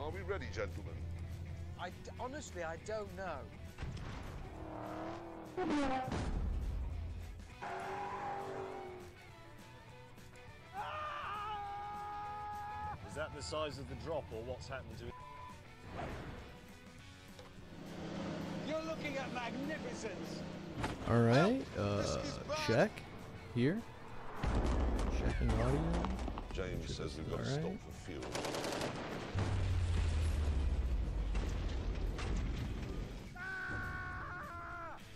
Are we ready, gentlemen? Honestly, I don't know. Is that the size of the drop, or what's happened to it? You're looking at magnificence. All right, check here. Checking audio. James says we've got to stop for fuel.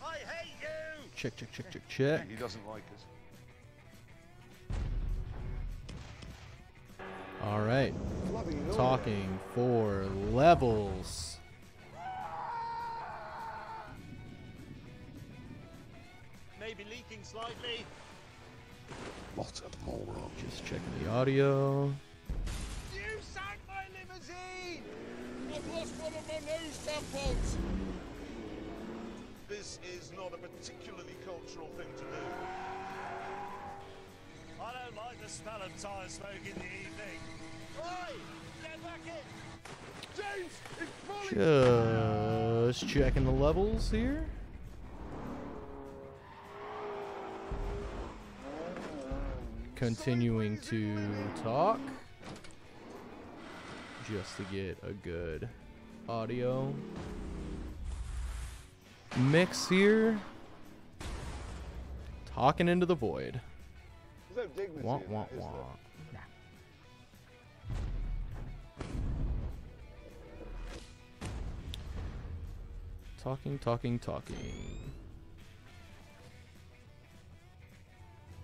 I hate you! Check, check, check, check, check. He doesn't like us. All right, talking for levels. Maybe leaking slightly. What a moron. Just checking the audio. You sank my limousine! I've lost one of my nose tampons! This is not a particularly cultural thing to do. I don't like the smell of tyre smoke in the evening. Oi! Get back in! James, it's falling! Just checking the levels here. Continuing to talk just to get a good audio mix here. Talking into the void. There's no dignity Wah, in wah, that, is wah. there? Talking, talking, talking.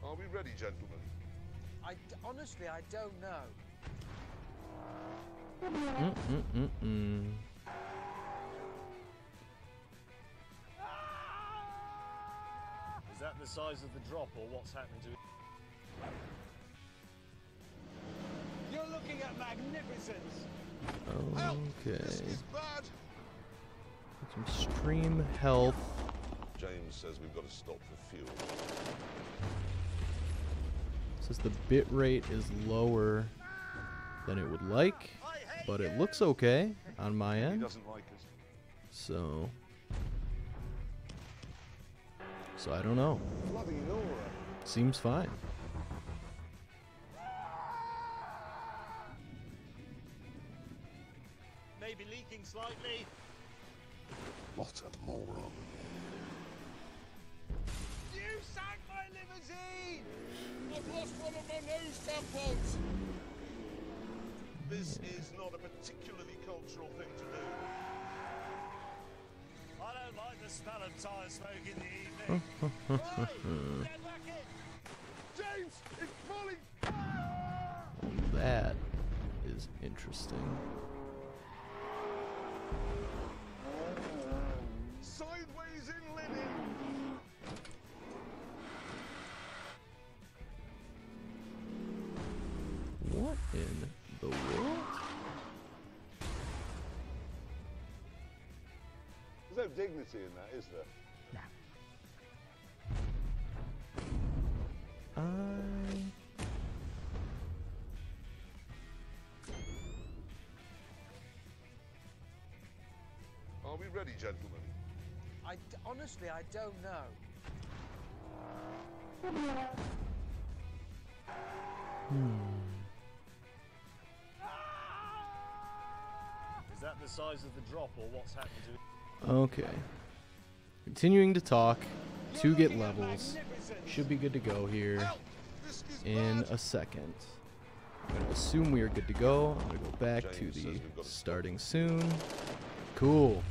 Are we ready, gentlemen? Honestly, I don't know. Is that the size of the drop, or what's happened to it? You're looking at magnificence. Okay. This is bad. Some stream health. James says we've got to stop for fuel. Says the bit rate is lower than it would like, but it looks okay on my He end. doesn't like us. So I don't know. Bloody Nora. Seems fine. Maybe leaking slightly. What a moron. You sank my limousine! I've lost one of my nose tampons! This is not a particularly cultural thing to do. I don't like the smell of tyre smoke in the evening. Oi! Get back in! James, it's falling! That is interesting. Sideways in linen. What in the world? There's no dignity in that, is there? Are we ready, gentlemen? Honestly, I don't know. Is that the size of the drop, or what's happened to it? Okay. Continuing to talk to get levels. Should be good to go here in a second. I'm going to assume we are good to go. I'm going to go back to the starting soon. Cool.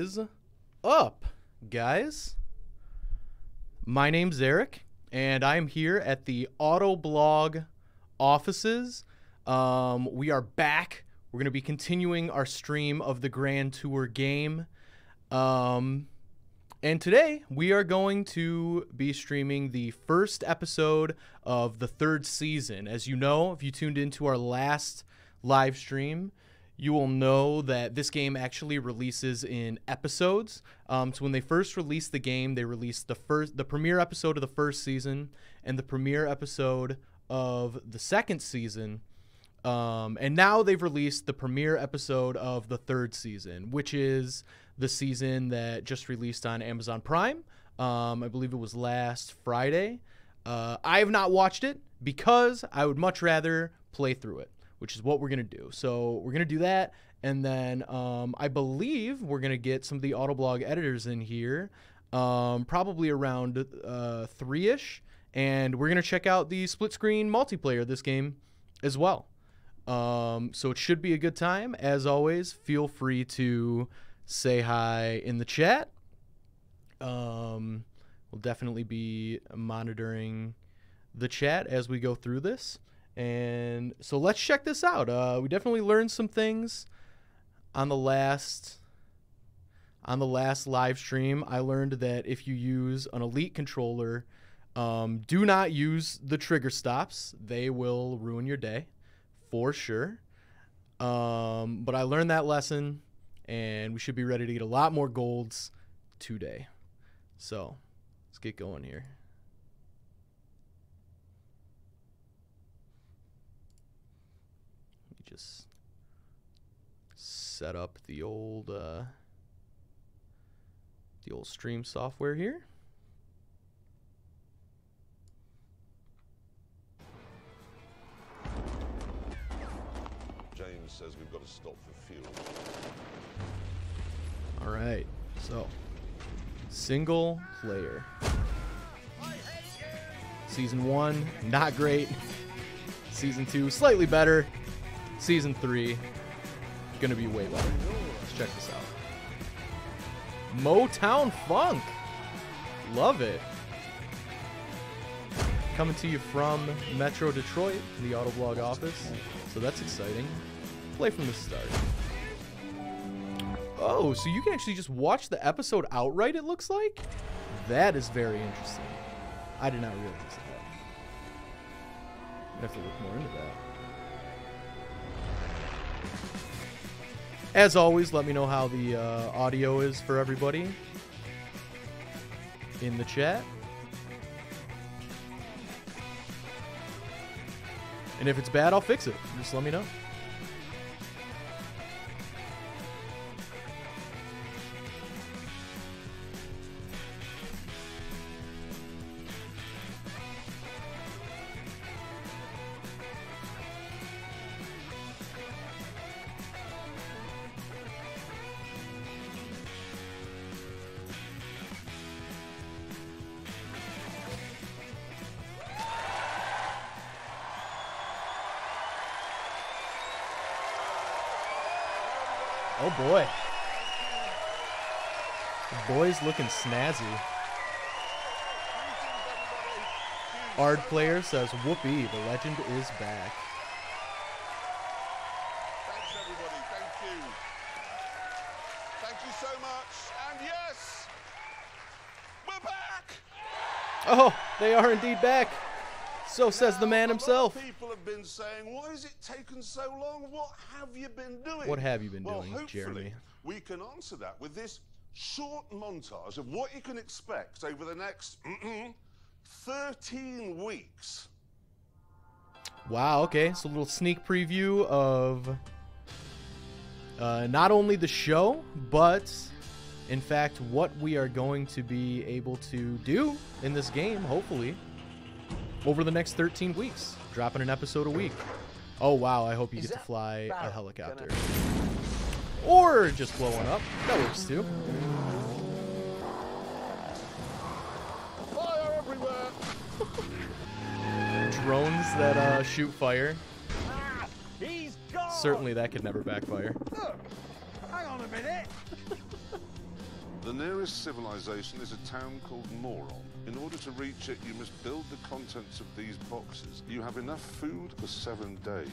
is up, guys? My name's Eric, and I'm here at the Autoblog offices. We are back. We're going to be continuing our stream of the Grand Tour game. And today we are going to be streaming the first episode of the third season. As you know, if you tuned into our last live stream, you will know that this game actually releases in episodes. So when they first released the game, they released the premiere episode of the first season and the premiere episode of the second season. And now they've released the premiere episode of the third season, which is the season that just released on Amazon Prime. I believe it was last Friday. I have not watched it because I would much rather play through it, which is what we're going to do. So we're going to do that, and then I believe we're going to get some of the Autoblog editors in here, probably around 3-ish, and we're going to check out the split-screen multiplayer of this game as well. So it should be a good time. As always, feel free to say hi in the chat. We'll definitely be monitoring the chat as we go through this. And so let's check this out. We definitely learned some things on the last live stream. I learned that if you use an Elite controller, do not use the trigger stops. They will ruin your day for sure. But I learned that lesson, and we should be ready to get a lot more golds today. So let's get going here. Let me just set up the old stream software here. James says we've got to stop for fuel. All right, so single player. Season 1, not great. Season 2, slightly better. Season 3, gonna be way better. Let's check this out. Motown Funk. Love it. Coming to you from Metro Detroit, the Autoblog office. So that's exciting. Play from the start. Oh, so you can actually just watch the episode outright, it looks like? That is very interesting. I did not realize that. I have to look more into that. As always, let me know how the audio is for everybody in the chat. And if it's bad, I'll fix it. Just let me know. Oh boy. The boy's looking snazzy. Ard player says, whoopee, the legend is back. Thanks, everybody. Thank you. Thank you so much. And yes, we're back. Oh, they are indeed back. So says the man himself. A lot of people have been saying, why has it taken so long? What have you been doing? What have you been doing, hopefully Jeremy? We can answer that with this short montage of what you can expect over the next 13 weeks. Wow, okay. So a little sneak preview of not only the show, but in fact what we are going to be able to do in this game, hopefully, over the next 13 weeks. Dropping an episode a week. Oh, wow. I hope you get to fly a helicopter. Or just blow one up. That works, too. Fire everywhere! Drones that shoot fire. He's gone. Certainly that could never backfire. Hang on a minute. The nearest civilization is a town called Moron. In order to reach it, you must build the contents of these boxes. You have enough food for 7 days.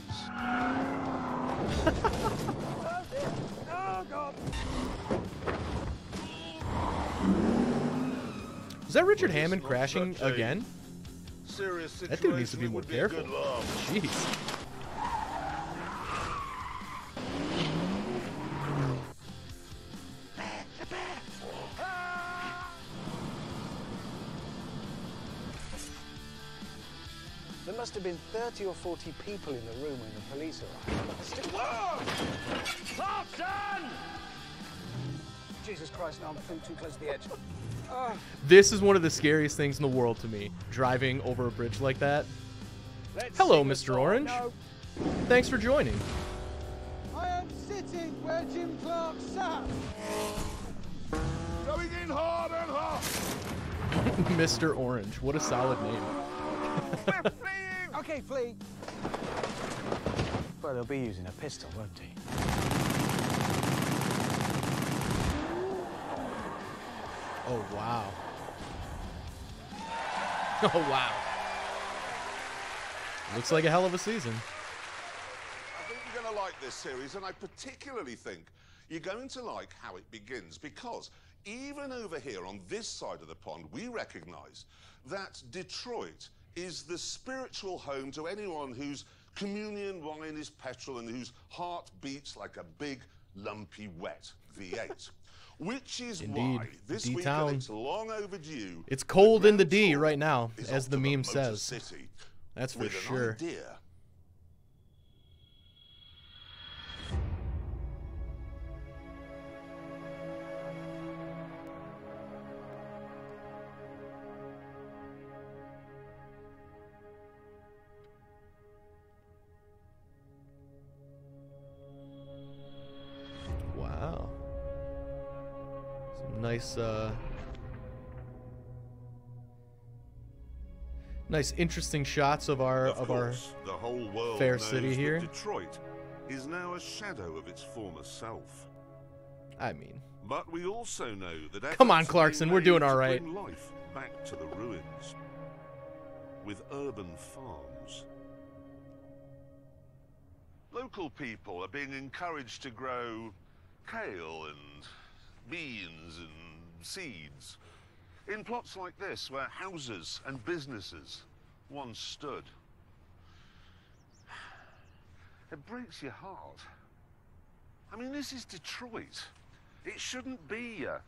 Oh, God. Is that Richard Hammond crashing again? Serious situation. That dude needs to be more a careful. good laugh. Jeez. There must have been 30 or 40 people in the room when the police arrived. Whoa! Clarkson! Jesus Christ, no, I'm too close to the edge. This is one of the scariest things in the world to me, driving over a bridge like that. Let's Hello, sing a Mr. song. Orange. No. Thanks for joining. I am sitting where Jim Clark sat. Going in hard and hard. Mr. Orange. What a solid name. We're fleeing! Okay, flee. Well, they'll be using a pistol, won't he? Oh, wow. Oh, wow. Looks like a hell of a season. I think you're going to like this series, and I particularly think you're going to like how it begins, because even over here on this side of the pond, we recognise that Detroit is the spiritual home to anyone whose communion wine is petrol and whose heart beats like a big, lumpy, wet V8. Which is Indeed. why this D-town. weekend it's long overdue. It's cold the in the Grand D Tour right now, is as off the to meme Motor says. City That's for with an sure. idea. Wow. Some nice, nice, interesting shots of our Of course, the whole world fair knows city that here. Detroit is now a shadow of its former self. I mean, But we also know that Come on, efforts are Clarkson, being we're doing made all to right. bring life back to the ruins with urban farms. Local people are being encouraged to grow kale and beans and seeds in plots like this where houses and businesses once stood. It breaks your heart. I mean, this is Detroit. It shouldn't be a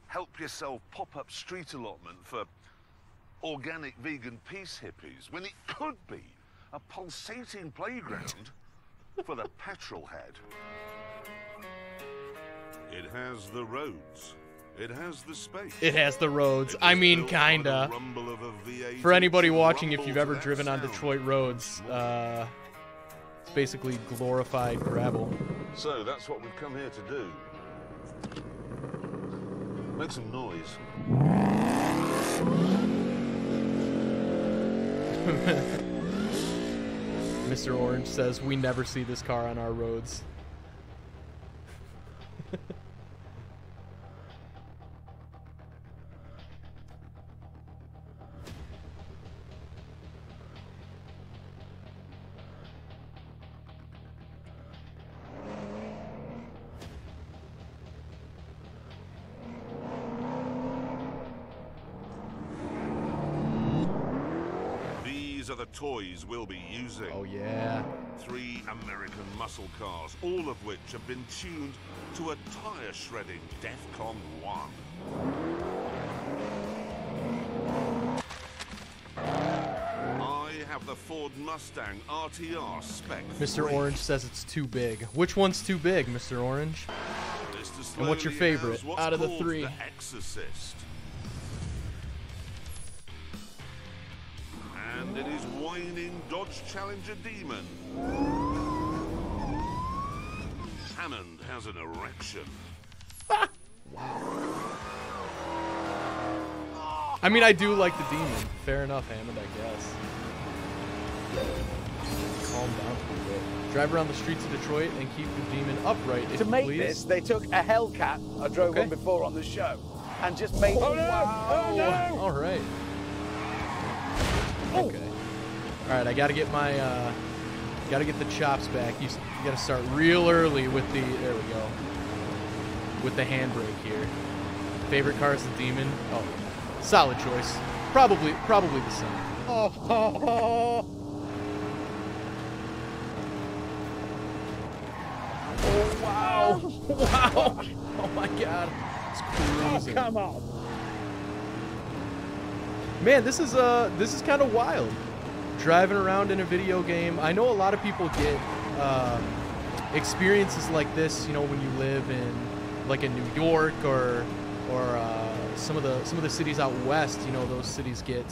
help yourself pop-up street allotment for organic vegan peace hippies when it could be a pulsating playground for the petrol head. It has the roads. It has the space. it has the roads. It I was mean, built by the kinda. rumble of a V8 For anybody engine watching, if rumble you've to ever that driven on sound. Detroit roads, it's basically glorified gravel. So that's what we've come here to do. Make some noise. Mr. Orange says, we never see this car on our roads. These are the toys we'll be using. Oh, yeah. 3 American muscle cars, all of which have been tuned to a tire-shredding DEFCON 1. I have the Ford Mustang RTR spec. Mr. 3. Orange says it's too big. Which one's too big, Mr. Orange? Mr. And what's your Slowly favorite has what's out of the called 3? The Exorcist. And it is whining Dodge Challenger Demon. Hammond has an erection. I mean, I do like the demon. Fair enough, Hammond, I guess. calm down a bit. Drive around the streets of Detroit and keep the demon upright, if To you make please. this, they took a Hellcat. I drove one before on the show, and just made. Oh no! Wow. Oh no! All right. Okay. All right. I gotta get my gotta get the chops back. You gotta start real early with the. There we go. With the handbrake here. Favorite car is the Demon. Oh, solid choice. Probably the same. Oh wow! Wow! Oh my God! It's cruising. Come on! Man, this is kind of wild. Driving around in a video game. I know a lot of people get experiences like this, you know, when you live in like in New York or some of the cities out west. You know, those cities get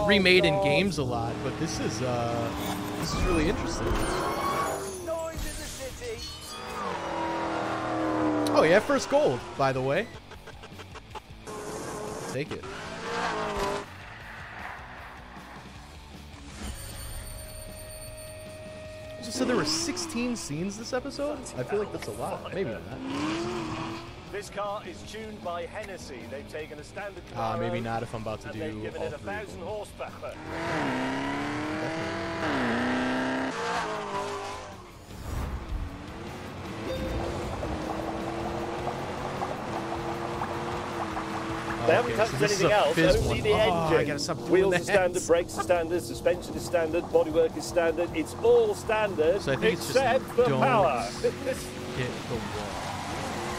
remade in games a lot. But this is really interesting. Noise in the city. Oh yeah, first gold, by the way. Take it. So there were 16 scenes this episode? I feel like that's a lot. Maybe not. This car is tuned by Hennessy. They've taken a standard car. Maybe not if I'm about to and do they've given all it 1,000 three. horsepower. They haven't Okay, touched so this is anything a else, fizz only one. the Oh, I engine. gotta stop doing Wheels that. are standard, brakes are standard, suspension is standard, bodywork is standard. It's all standard, So I think it's just except for don't- power. Hit the wall.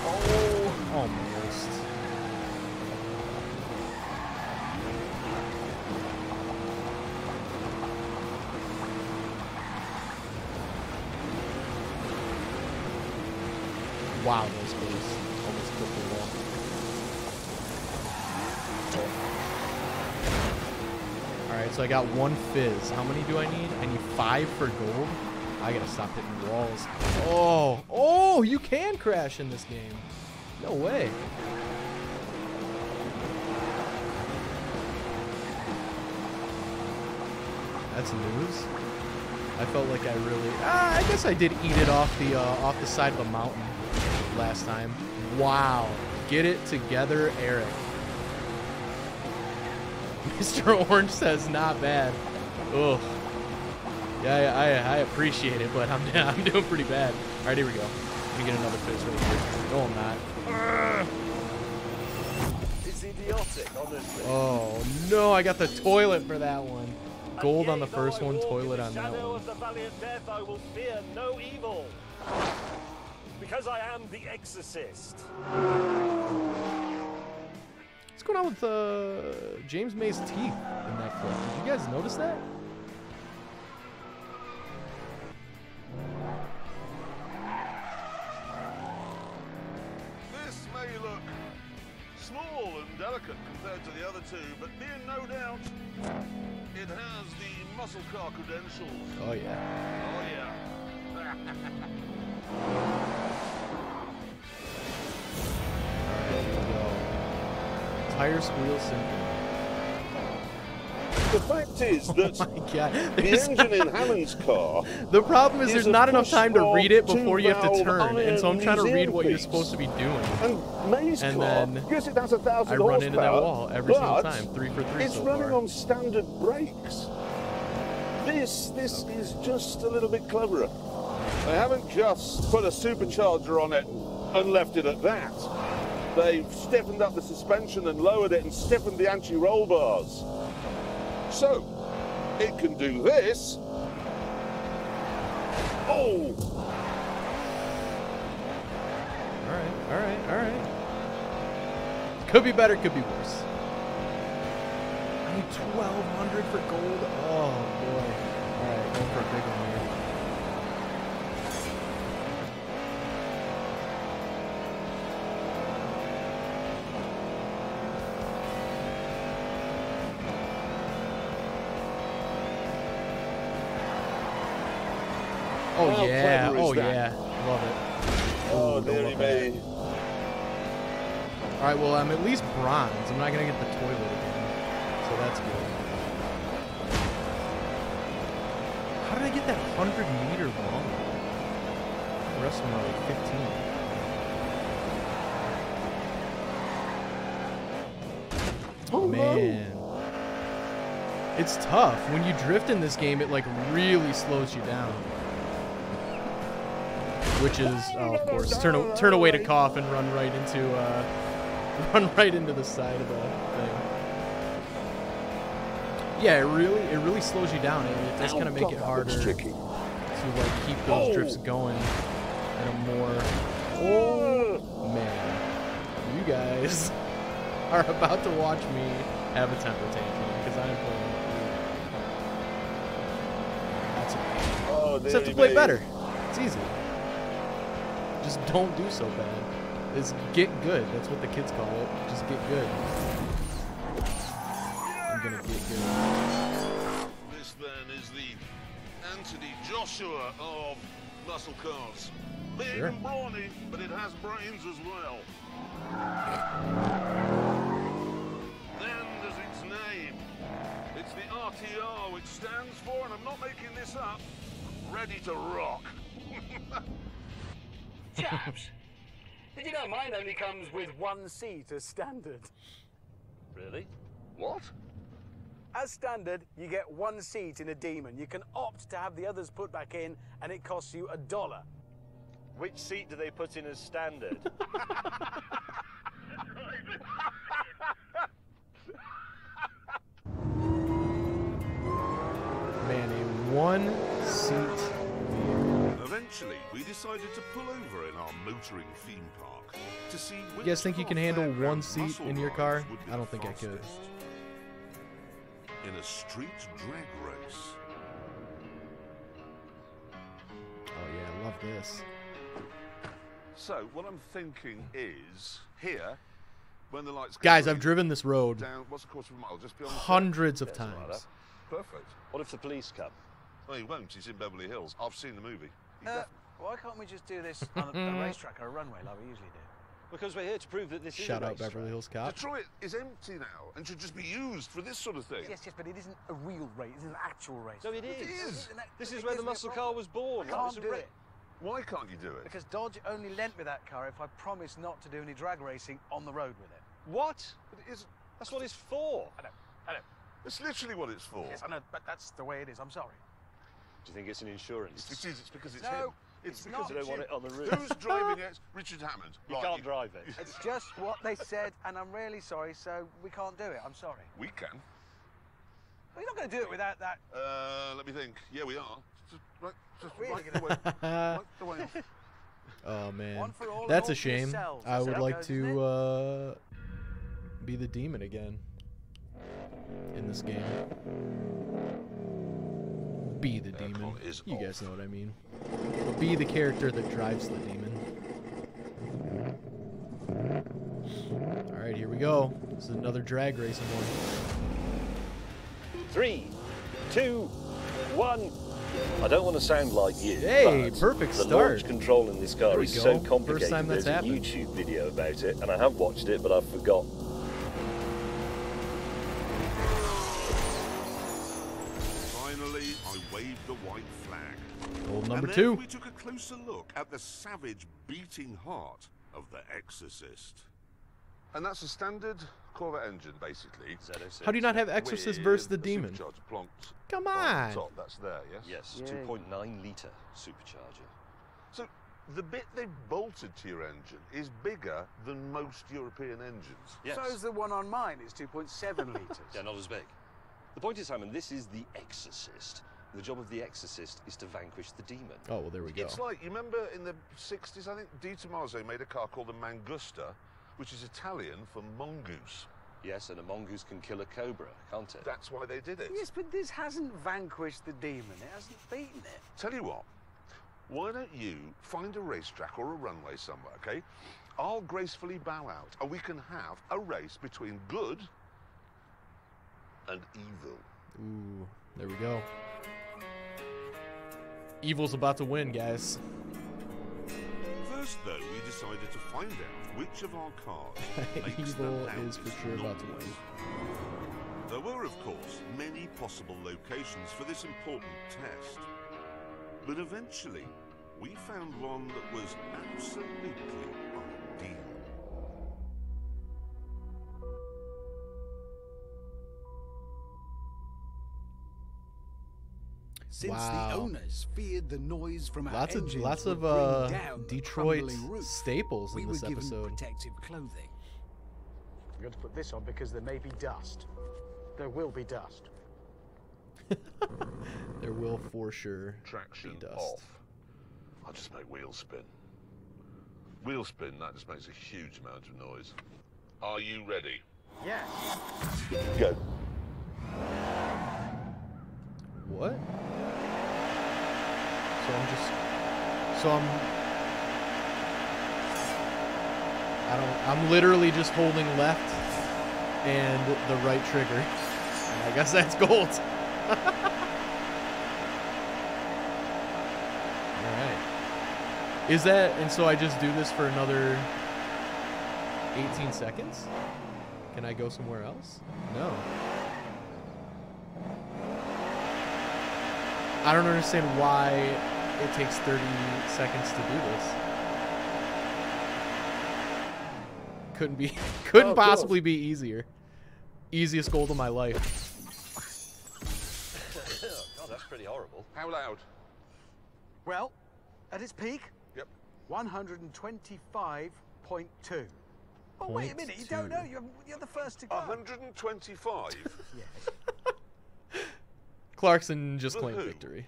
Oh, almost. Wow, that was close. Almost hit the wall. Alright, so I got one fizz. How many do I need? I need 5 for gold. I gotta stop hitting walls. Oh, you can crash in this game. No way. That's news. I felt like I really. I guess I did eat it off the side of the mountain last time. Wow, get it together, Eric. Mr. Orange says not bad. Ugh. Yeah, I appreciate it, but I'm doing pretty bad. All right, here we go. Let me get another fizz right here. No, I'm not. It's idiotic, honestly. Oh no, I got the toilet for that one. Gold on the first one, toilet on that Shadow one. of the valiant death, I will fear no evil, because I am the exorcist. What's going on with James May's teeth in that clip? Did you guys notice that? This may look small and delicate compared to the other two, but be in no doubt, it has the muscle car credentials. Oh yeah. Oh yeah. Alright, here we go. Tire squeal syndrome. The fact is that Oh my god. the There's- engine in Hammond's car The problem is is there's a not enough time to push-rod, read it before you have to two-valve turn, and so I'm trying to read iron what you're piece. supposed to be doing. And May's And car, then yes, it has 1,000 I horsepower. run into that wall every single but time. 3 for 3 It's so running far. on standard brakes. This is just a little bit cleverer. They haven't just put a supercharger on it and left it at that. They've stiffened up the suspension and lowered it and stiffened the anti-roll bars. So, it can do this. Oh! Alright. Could be better, could be worse. I need 1,200 for gold. Oh boy. Alright, going for a big one here. Oh How yeah, clever is oh that? yeah. Love it. Oh, don't dearie look at me. Alright, well, I'm at least bronze. I'm not going to get the toilet again. So that's good. How did I get that 100-meter long? The rest of them are like 15. Oh man. It's tough. When you drift in this game, it like really slows you down. Which is, oh, of course, turn away to cough and run right into the side of the thing. Yeah, it really slows you down. It does kind of make it harder to like keep those drifts going in a more. Oh man, you guys are about to watch me have a temper tantrum because I am playing. That's okay. Oh, Just have to play better. It's easy. Just don't do so bad. It's get good. That's what the kids call it. Just get good. I'm gonna get good. This then is the Anthony Joshua of muscle cars. Big Sure. and brawny, but it has brains as well. Then there's its name. It's the RTR, which stands for, and I'm not making this up, Ready to Rock. Chaps, did you know mine only comes with one seat as standard? Really? What? As standard, you get one seat in a Demon. You can opt to have the others put back in, and it costs you $1. Which seat do they put in as standard? Man, a one-seat vehicle. Eventually, we decided to pull over in our motoring theme park to see which You guys think you of can our handle fairground one seat muscle in your rides car? would be I don't the think I could. fastest. In a street drag race. Oh yeah, I love this. So, what I'm thinking is, here, when the lights go Guys, I've green, driven this road down, what's a quarter of a mile? Just beyond the hundreds of Doesn't matter. times. Perfect. What if the police come? Well, he won't. He's in Beverly Hills. I've seen the movie. Why can't we just do this on a racetrack or a runway like we usually do? Because we're here to prove that this Shout is a out racetrack. Beverly Hills Cop. Detroit is empty now and should just be used for this sort of thing. Yes, but it isn't a real race. It isn't an actual race. No, it is. is. This is where the muscle car was born. I can't It's a do ra- it. Why can't you do it? Because Dodge only lent me that car if I promised not to do any drag racing on the road with it. What? But it is, That's what it's for. I know. it's literally what it's for. Yes, I know, but that's the way it is. I'm sorry. Do you think it's an insurance? It is. It's because it's No, him. It's it's because not. You don't want him. it on the roof. Who's driving it? Richard Hammond. You Right, can't drive it. It's just what they said, and I'm really sorry, so we can't do it. I'm sorry. We can. Well, you're not going to do it without that. Let me think. Yeah, we are. Just Really right the way. Right the way. Oh man, One for all and that's all a for shame. yourselves. I That's would how it like goes, isn't to be the demon again in this game. Be the demon. Aircon is You guys off. know what I mean. Be the character that drives the demon. All right, here we go. This is another drag racing one. 3, 2, 1. I don't want to sound like you. Hey, but perfect the start. launch control in this car There we is go. so First complicated. time that's There's a happened. YouTube video about it, and I have watched it, but I've forgotten. Finally, I waved the white flag. Goal And number then 2. we took a closer look at the savage beating heart of the Exorcist. And that's a standard Corvette engine, basically. Z06. How do you not have Exorcist versus the with a demon? supercharger plonked Come on on. the top. That's there, yes? Yes, Yay. 2.9 litre supercharger. So the bit they've bolted to your engine is bigger than most European engines. Yes. So's the one on mine. It's 2.7 litres. Yeah, not as big. The point is, Simon, this is the Exorcist. The job of the Exorcist is to vanquish the demon. Oh, well, there we go. It's like, you remember in the 60s, I think Di Tommaso made a car called the Mangusta, which is Italian for mongoose. Yes, and a mongoose can kill a cobra, can't it? That's why they did it. Yes, but this hasn't vanquished the demon. It hasn't beaten it. Tell you what, why don't you find a racetrack or a runway somewhere, okay? I'll gracefully bow out, and we can have a race between good and evil. Ooh, there we go. Evil's about to win, guys. First, though, we decided to find out which of our cars makes the Evil loudest is for sure about to noise. win. There were, of course, many possible locations for this important test. But eventually, we found one that was absolutely ideal. Since Wow. the owners feared the noise from our Lots of engines lots would of bring down the Detroit crumbling roof, staples we in were this given episode. protective clothing. I'm going to put this on because there may be dust. There will be dust. There will for sure Traction be dust. off. I'll just make wheel spin. Wheel spin, that just makes a huge amount of noise. Are you ready? Yes. Go. What? I'm literally just holding left and the right trigger. And I guess that's gold. Alright. Is that, and so I just do this for another 18 seconds? Can I go somewhere else? No. I don't understand why it takes 30 seconds to do this. Couldn't possibly be easier. Easiest goal of my life. God, that's pretty horrible. How loud? Well, at its peak, Yep. 125.2. Oh, wait a minute. You don't know. You're the first to go. 125? Yes. Clarkson just The claimed Who? victory.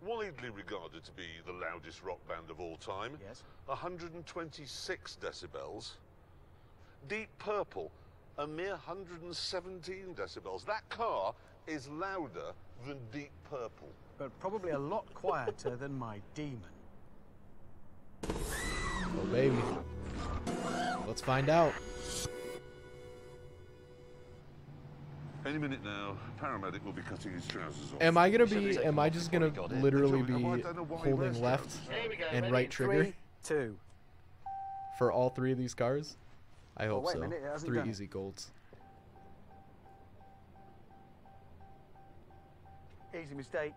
Widely regarded to be the loudest rock band of all time. Yes. 126 decibels. Deep Purple, a mere 117 decibels. That car is louder than Deep Purple. But probably a lot quieter than my demon. Oh, baby. Let's find out. Any minute now, paramedic will be cutting his trousers off. Am I gonna Should've be, taken am I off just before gonna he got in. literally I be don't know why he wears holding left trousers. and right trigger 3, 2. for all three of these cars? I hope wait a so. minute, it hasn't 3 done it. easy golds. Easy mistake.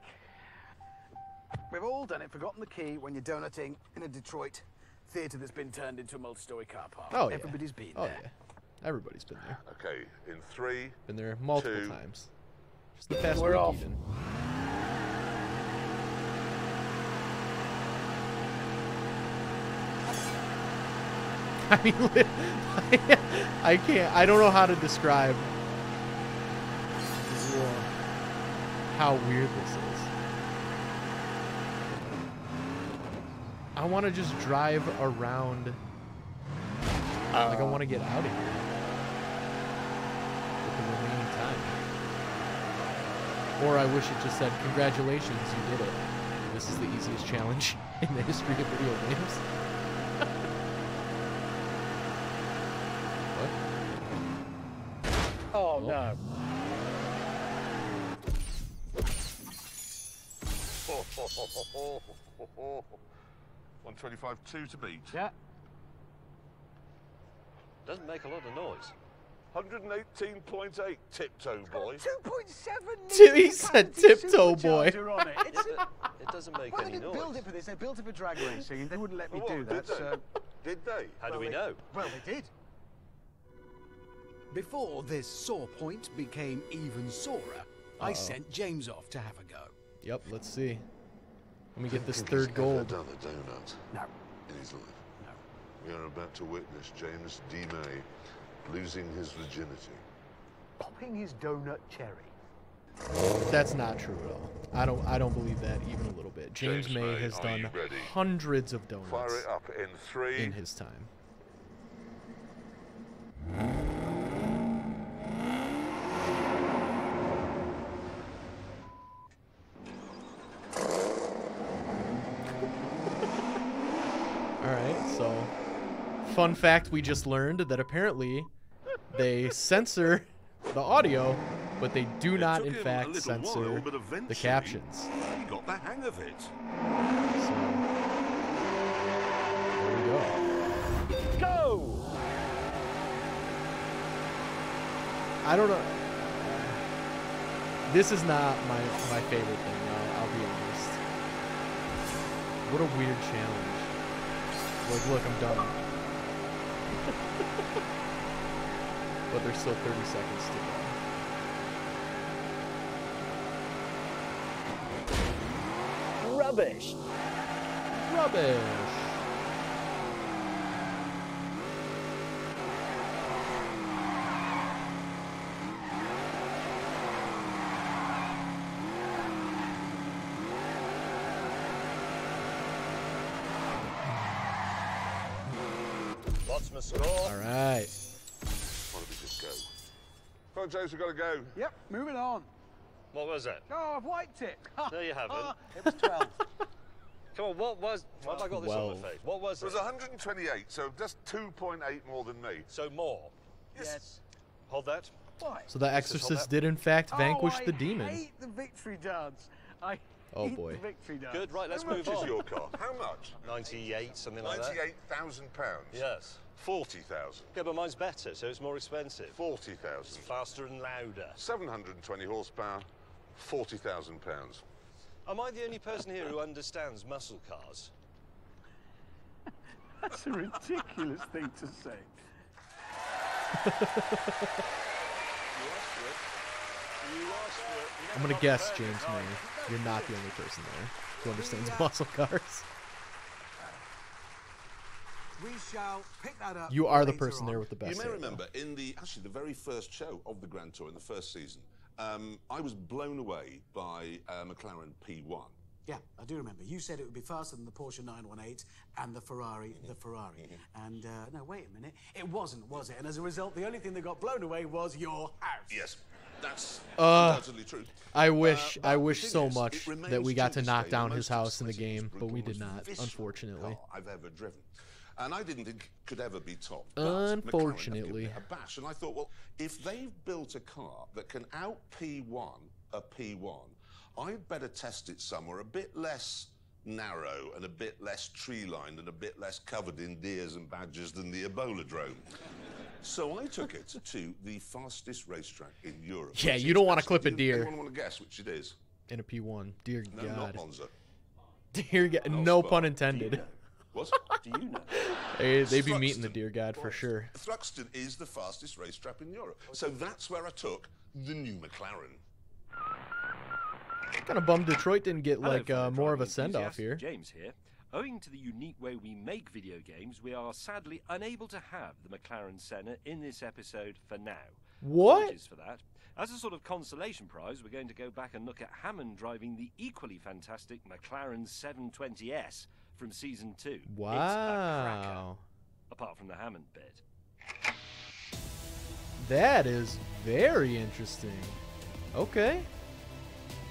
We've all done it. Forgotten the key when you're donutting in a Detroit theatre that's been turned into a multi-story car park. Oh, yeah. Everybody's been Oh, there. yeah. Everybody's been there. Okay, in 3. Been there multiple 2. times. Just the past We're week off. even. I mean, I can't. I don't know how to describe how weird this is. I want to just drive around. Like I want to get out of here with the remaining time. Or I wish it just said, "Congratulations, you did it. This is the easiest challenge in the history of video games." What? Oh, no. Oh, 125.2 to beat. Yeah. Doesn't make a lot of noise. 118.8, tiptoe boy. 2.7 He said tiptoe boy. supercharger on it. It's But it doesn't make well, they any didn't build noise. it for this. They built it for drag racing, and they wouldn't let me Well, do that. did they? So, Did they? How do we know? well, they did. Before this sore point became even sorer, I sent James off to have a go. Yep, let's see. Let me get this Think third he's gold. ever done a donut No. in his life. No. We are about to witness James D. May losing his virginity. Popping his donut cherry. That's not true at all. I don't believe that even a little bit. James James May May, has are done you ready? hundreds of donuts Fire it up in 3. in his time. Alright, so fun fact we just learned that apparently they censor the audio, but they do not took in him a fact little censor while, but the eventually captions. He got the hang of it. So there we go. Go! I don't know. This is not my favorite thing. I'll be honest. What a weird challenge. Like, look, I'm done. But there's still 30 seconds to go. Rubbish. Rubbish. Lots of score. All right. Why don't we just go? Come on, James, we've got to go. Yep, moving on. What was it? Oh, I've wiped it. No, you haven't. It was 12. Come on, what was... Why have I got this on my face? What was It it? was 128, so just 2.8 more than me. So more. Yes. Hold that. Why? So the hold Exorcist that. did in fact vanquish the I demon. hate the victory dance. I Oh, hate boy. the victory dance. Good, right, let's How much move is on. your car? How much? 98, something like that. £98,000. Yes. 40,000. Yeah, but mine's better, so it's more expensive. 40,000. Faster and louder. 720 horsepower, £40,000. Am I the only person here who understands muscle cars? That's a ridiculous thing to say. I'm gonna guess, James May, you're not the only person there who understands muscle cars. We shall pick that up. You are the later person on. there with the best You may hair, remember in the very first show of the Grand Tour in the first season, I was blown away by McLaren P1. Yeah, I do remember. You said it would be faster than the Porsche 918 and the Ferrari, And, no, wait a minute. It wasn't, was it? And as a result, the only thing that got blown away was your house. Yes, that's undoubtedly true. I wish but the so thing is, much it remains that we got to this knock day down the his most house in the exciting, game, most but we brutal, did most not, visceral unfortunately. car I've ever driven. And I didn't think it could ever be topped. But Unfortunately. McLaren have given it a bash. And I thought, well, if they've built a car that can out P1 a P1, I'd better test it somewhere a bit less narrow and a bit less tree-lined and a bit less covered in deers and badgers than the Ebola drome. So I took it to the fastest racetrack in Europe. Yeah, you don't want to clip a Do deer anyone want to guess which it is? in a P1. Dear No, God. not Monza. Dear God. Oh, No Spa. pun intended. What? Do you know? They'd be meeting the Thruxton. Dear God for sure. Thruxton is the fastest racetrack in Europe. So that's where I took the new McLaren. Kind of bummed Detroit didn't get Hello, like fellow more of a driving send-off here. enthusiasts. James here. Owing to the unique way we make video games, we are sadly unable to have the McLaren Senna in this episode for now. What? Apologies for that. As a sort of consolation prize, we're going to go back and look at Hammond driving the equally fantastic McLaren 720S from Season 2. It's a cracker, Wow. apart from the Hammond bit. That is very interesting. Okay.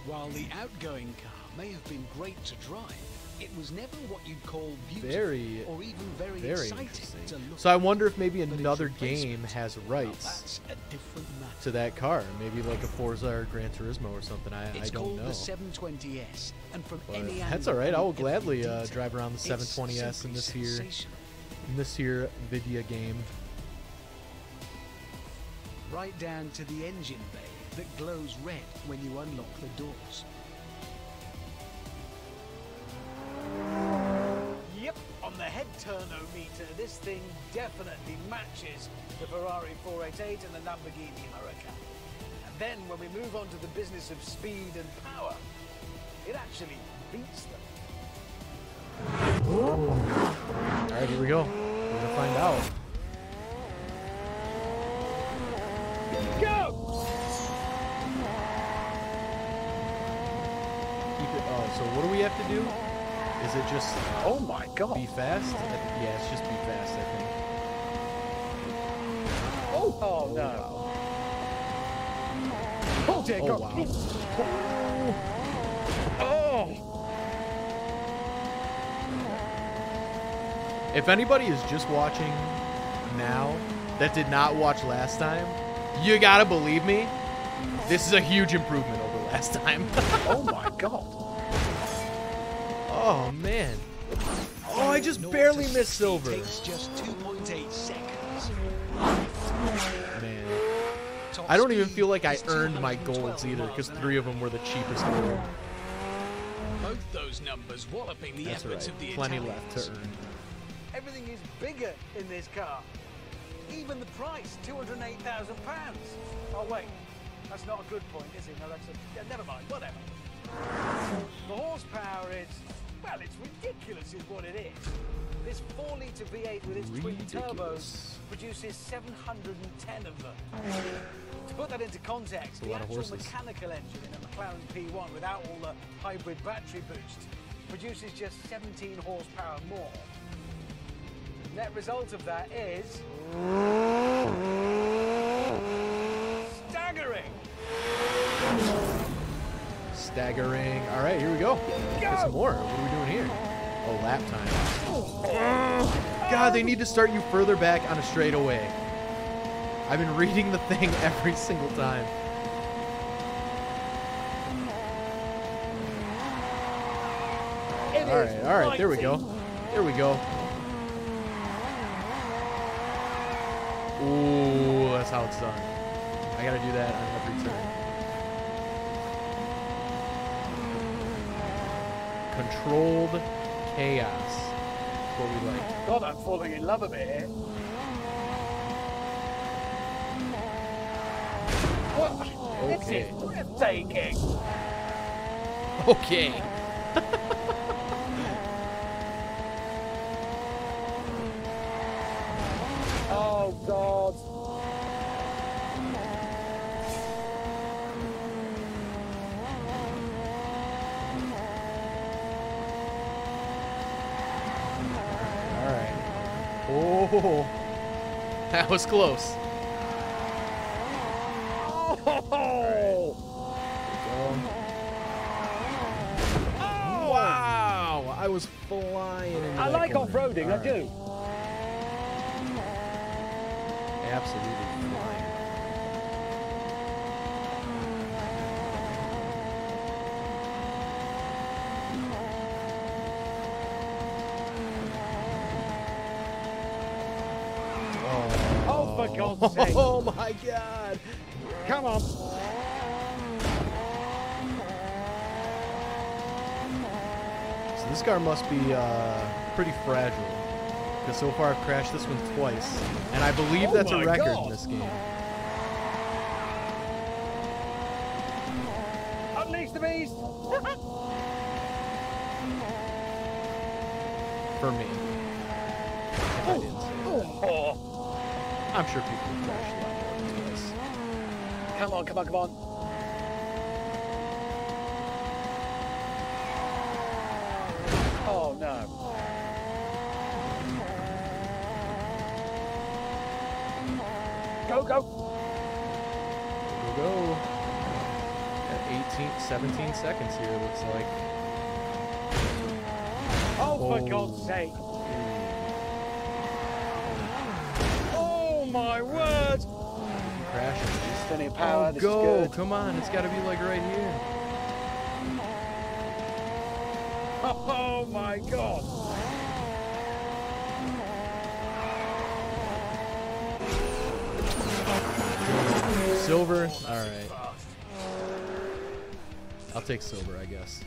While the outgoing car may have been great to drive, it was never what you'd call beautiful Very, or even very very exciting to interesting. look So I at. wonder if maybe But its another replacement, game has well, rights that's a different matter. to that car. Maybe like a Forza or Gran Turismo or something. I It's don't called know. the 720S, and from But any that's angle, all right. I will from every gladly detail, drive around the it's 720S in simply sensational. this here video game. Right down to the engine bay that glows red when you unlock the doors. Yep, on the head turnometer, this thing definitely matches the Ferrari 488 and the Lamborghini Huracan. And then when we move on to the business of speed and power, it actually beats them. All right, here we go. We're gonna find out. Go! Keep it. Oh, so what do we have to do? Is it just Oh my God! be fast? Yeah, it's just be fast, I think. Oh no! Oh dear Oh God! wow. Oh! If anybody is just watching now that did not watch last time, you gotta believe me, this is a huge improvement over last time. Oh my God! Oh man. Oh, I just 0 barely to missed 60 silver. Takes just 2.8 seconds. Man. Top I don't even speed feel like I is earned my 212 golds either, because miles an 3 of them were the cheapest gold. Both those those numbers walloping the That's efforts right. of the Plenty Italians. left to earn. Everything is bigger in this car. Even the price, £208,000. Oh wait, that's not a good point, is it? No, that's a... Yeah, never mind, whatever. The horsepower is... Well, it's ridiculous is what it is. This 4-litre V8 with its twin turbos produces 710 of them. To put that into context, the actual mechanical engine in a McLaren P1 without all the hybrid battery boost produces just 17 horsepower more. Net result of that is... staggering! Staggering. All right, here we go. Get some more. What are we doing here? Oh, lap time. God, they need to start you further back on a straightaway. I've been reading the thing every single time. All right, there we go. There we go. Ooh, that's how it's done. I gotta do that on every turn. Controlled chaos. That's what we like. God, I'm falling in love a bit here. What? Okay. This is breathtaking. Okay. Oh, God. All right. Oh, that was close. Oh! Wow, I was flying into I that like corner. off-roading, All I do. Absolutely flying. Oh, for God's sake. Oh my God. Come on. So this car must be pretty fragile. Because so far I've crashed this one twice. And I believe that's a record in this game. Unleash the beast. For me. If I didn't say that. I'm sure people have crashed a lot more than this. Come on, come on, come on. Oh, no. Go, go. We'll go at 17 seconds here, it looks like. Oh, for Oh. God's sake. Oh, my word. Crashing. Plenty of power. Oh, This go. is good. Come on. It's got to be like right here. Oh, my God. Silver. All right. I'll take silver, I guess.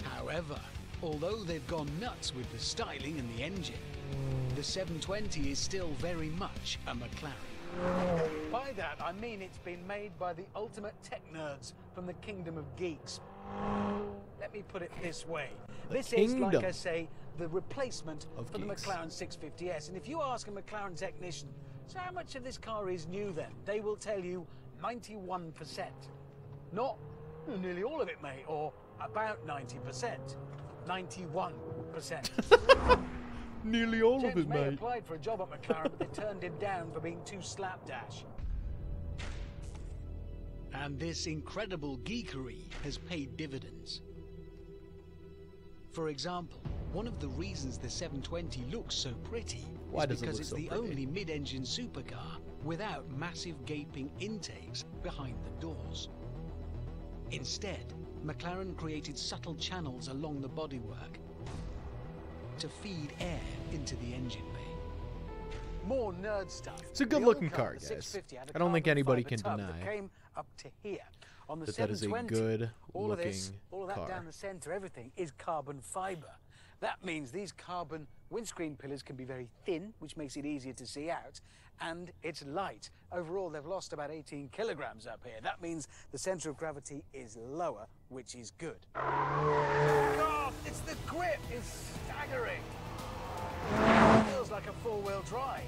However, although they've gone nuts with the styling and the engine, the 720 is still very much a McLaren. By that, I mean it's been made by the ultimate tech nerds from the kingdom of geeks. Let me put it this way. This is, like I say, the replacement for the McLaren 650S. And if you ask a McLaren technician, so how much of this car is new then? They will tell you 91%. Not nearly all of it, mate, or about 90%. 91%. Nearly all James of it, May mate. applied for a job at McLaren, but they turned him down for being too slapdash. And this incredible geekery has paid dividends. For example, one of the reasons the 720 looks so pretty Why is does it because look it's so the pretty? only mid-engine supercar without massive gaping intakes behind the doors. Instead, McLaren created subtle channels along the bodywork to feed air into the engine bay. More nerd stuff. It's a good The looking old car, the guys. 650 had a I don't think carbon anybody fibre can tub deny. that came up to here. On the that is a 720, good all of looking this, all of that car. down the centre, everything is carbon fibre. That means these carbon windscreen pillars can be very thin, which makes it easier to see out, and it's light. Overall, they've lost about 18 kilograms up here. That means the centre of gravity is lower, which is good. God, it's the grip! It's staggering! It feels like a four-wheel drive.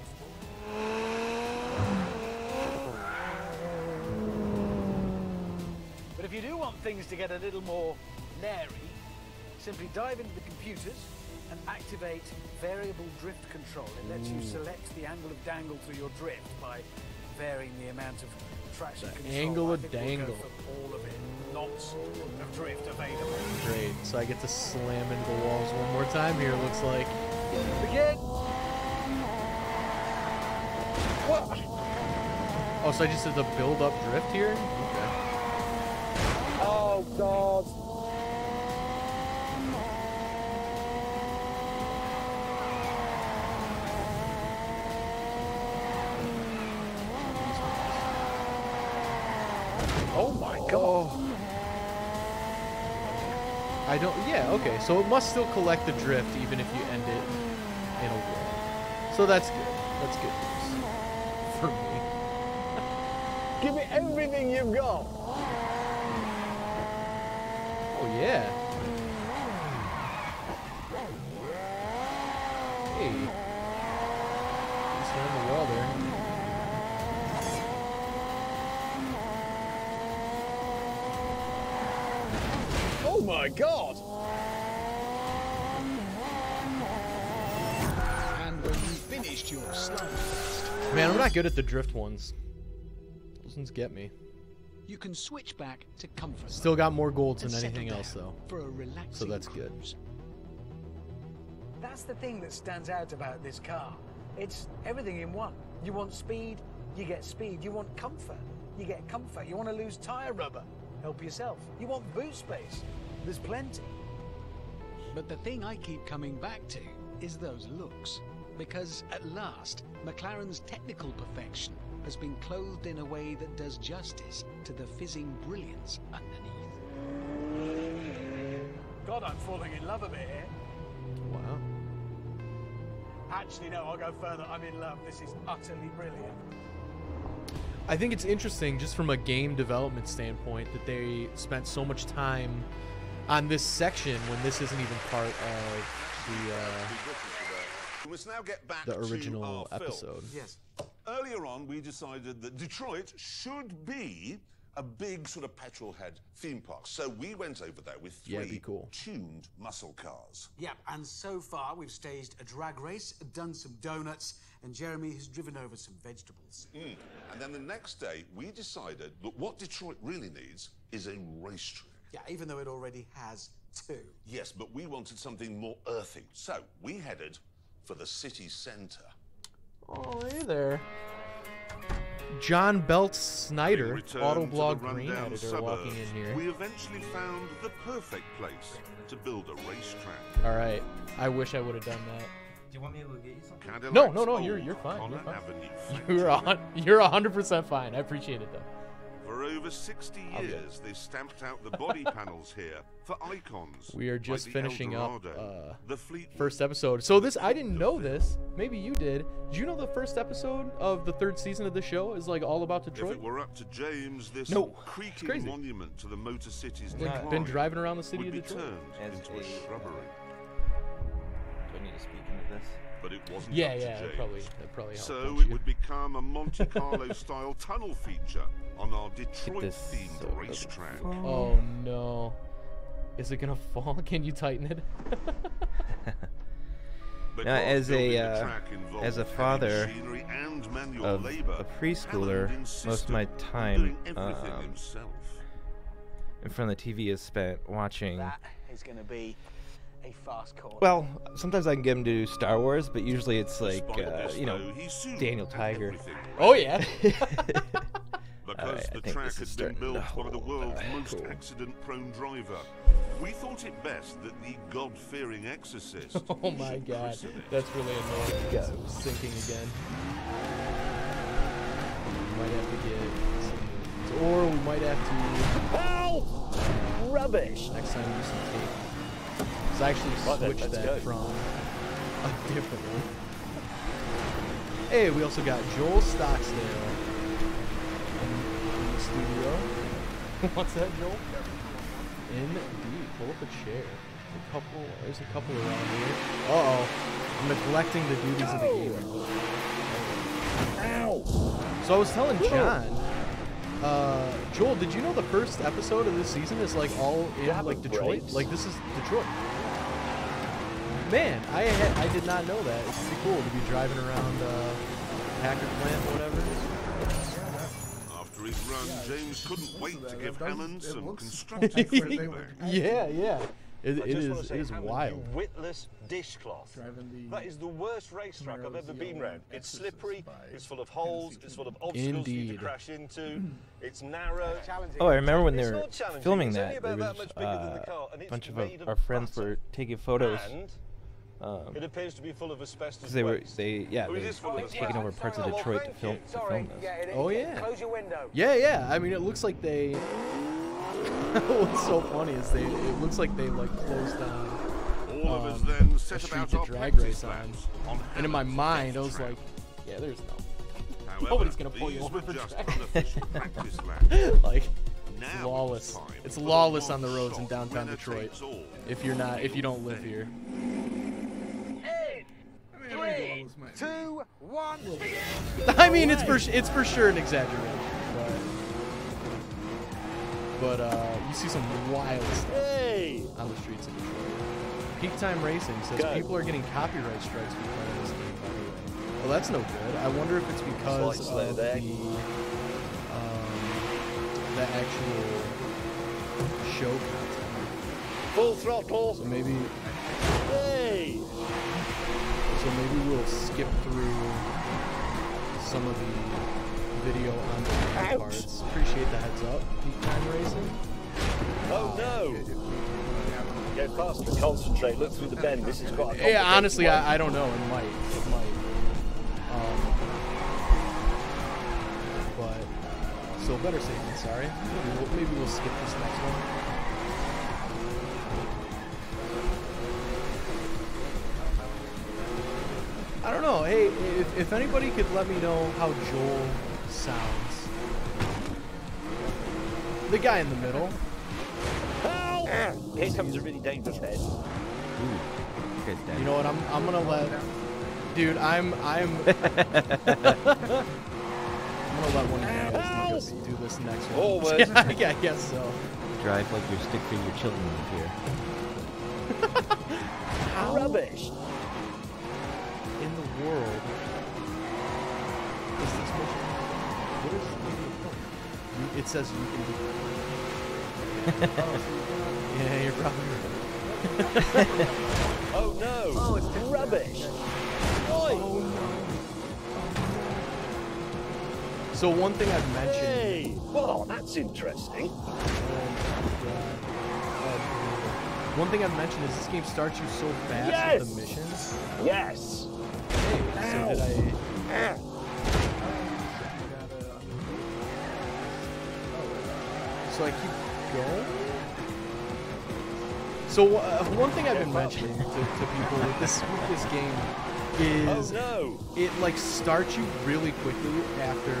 But if you do want things to get a little more leery, simply dive into the computers and activate variable drift control. It lets you select the angle of dangle through your drift by varying the amount of traction control. Angle I of think we'll go dangle. for all of it. Lots of drift available. Great. So I get to slam into the walls one more time here, looks like. Begin. What? Oh, so I just did the build up drift here? Okay. Oh, God. Oh, my God. I don't, yeah, okay. So it must still collect the drift even if you end it in a wall. So that's good. That's good news. For me. Give me everything you've got. Oh, yeah. Hey. Just on the wall there. Oh, my God. And when you finished your slide test, Man, I'm not good at the drift ones. Those ones get me. you can switch back to comfort. Still got more golds and than settle anything down else, though. For a relaxing So that's good. cruise. That's the thing that stands out about this car. It's everything in one. You want speed, you get speed. You want comfort, you get comfort. You want to lose tyre rubber, help yourself. You want boot space, there's plenty. But the thing I keep coming back to is those looks. Because at last, McLaren's technical perfection has been clothed in a way that does justice to the fizzing brilliance underneath. God, I'm falling in love a bit here. Wow. Actually, no, I'll go further. I'm in love. This is utterly brilliant. I think it's interesting just from a game development standpoint that they spent so much time on this section when this isn't even part of We must now get back the to original our film. episode. Yes. Earlier on, we decided that Detroit should be a big sort of petrol head theme park. So we went over there with Yeah, it'd three be cool. tuned muscle cars. Yeah, and so far we've staged a drag race, done some donuts, and Jeremy has driven over some vegetables. And then the next day, we decided that what Detroit really needs is a racetrack. Yeah, even though it already has two. Yes, but we wanted something more earthy. So we headed for the city centre. Oh, hey there. John Belt Snyder, Having returned Autoblog to the Green rundown editor, suburbs, walking in here. we eventually found the perfect place to build a racetrack. All right. I wish I would have done that. Do you want me to go get you something? Cadillac's No, you're old fine. Connor You're fine. Avenue You're 100% fine. I appreciate it though. For over 60 I'll get years, they stamped out the body panels here for icons. We are just like the finishing up Eldorado, the Fleetwood. first episode. So this, I didn't know this. Maybe you did. Did you know the first episode of the third season of the show is like all about If Detroit? it were up to James, this No, it's creaking crazy. monument to the Motor City's Like, decline been driving around the city would of be Detroit? turned As into a a, shrubbery. Do I need to speak into this? But it wasn't Yeah, up to yeah, James. that probably helped. So don't it you? would become a Monte Carlo-style tunnel feature on our Detroit-themed so it doesn't racetrack. Oh no. Is it gonna fall? Can you tighten it? Because Now, as building a, the track involved as a heavy father machinery and manual of labor, a preschooler, Hammond most of my insisted on time doing everything himself. in front of the TV is spent watching. That is going to be a fast corner. Well, sometimes I can get him to do Star Wars, but usually it's like, Despite this, you know, though, he soon Daniel had Tiger. everything ready. Oh yeah. Because Alright, I the think track this had is been starting built to by the hold. world's Alright, most cool. accident-prone driver, we thought it best that the God-fearing exorcist Oh my should god. christen it. That's really annoying. It's sinking again. Might have to get some or we might have to. Help! Rubbish. Next time use some tape. Because I actually switched that from a different one. Hey, we also got Joel Stocksdale in the studio. What's that, Joel? Indeed. Pull up a chair. There's a couple around here. Uh-oh. I'm neglecting the duties of the game. Ow! So I was telling John, Joel, did you know the first episode of this season is like all in like Detroit? Breaks. Like this is Detroit. Man, I did not know that. It's pretty cool to be driving around Packard plant or whatever. After his run, James couldn't wait to give Hammond some constructive feedback. Yeah. It is Hammond, wild. You witless dishcloth. That is the worst racetrack I've ever been round. It's slippery, it's full of holes, it's full of obstacles for you to crash into, it's narrow. Oh, I remember when they It's were not challenging, filming it's that. only There about that was much bigger than the car, and a it's bunch of made our friends butter. were taking photos. And it appears to be full of asbestos Because they were, waste. they Oh, it is full of taking asbestos. over parts of Detroit to film this. Oh yeah. Close your window. Yeah. I mean, it looks like they. What's so funny is it looks like they like closed down All of us then a set street about to our drag practice race on. laps on And in my Hammond's mind, I death was trap. like, yeah, there's no. However, Nobody's gonna pull you these over were for just drag. unofficial practice laps. Like, Now it's lawless. time It's for the lawless on the roads in one-shot downtown winner Detroit. takes all. If you don't live here. 3, 2, 1. I mean, it's for sure an exaggeration, but you see some wild stuff on the streets of Detroit. Peak Time Racing says people are getting copyright strikes for playing this game. By the way, well, that's no good. I wonder if it's because of the actual show content. Full throttle. So maybe we'll skip through some of the video on the parts. Appreciate the heads up. Peak Time Racing. Oh no! Get faster, concentrate, look through the bend. This is quite a Yeah, honestly, one. I don't know. It might. But so better safe than sorry. Maybe we'll skip this next one. I don't know. Hey, if anybody could let me know how Joel sounds. The guy in the middle. Here comes a really dangerous head. You know what? I'm gonna let. Dude, I'm gonna let one of you guys do this next one. Always. Yeah, I guess so. Drive like your stick-figure children live here. Rubbish. In the world is this mission? What is it says you can do. Yeah, you're probably right. Oh no! Oh, it's rubbish. Oh no. So one thing I've mentioned. Hey, well, that's interesting. One thing I've mentioned is this game starts you so fast with the missions. Yes. Hey, so did I? So I keep going. So one thing I've been mentioning to people with this game is it like starts you really quickly after a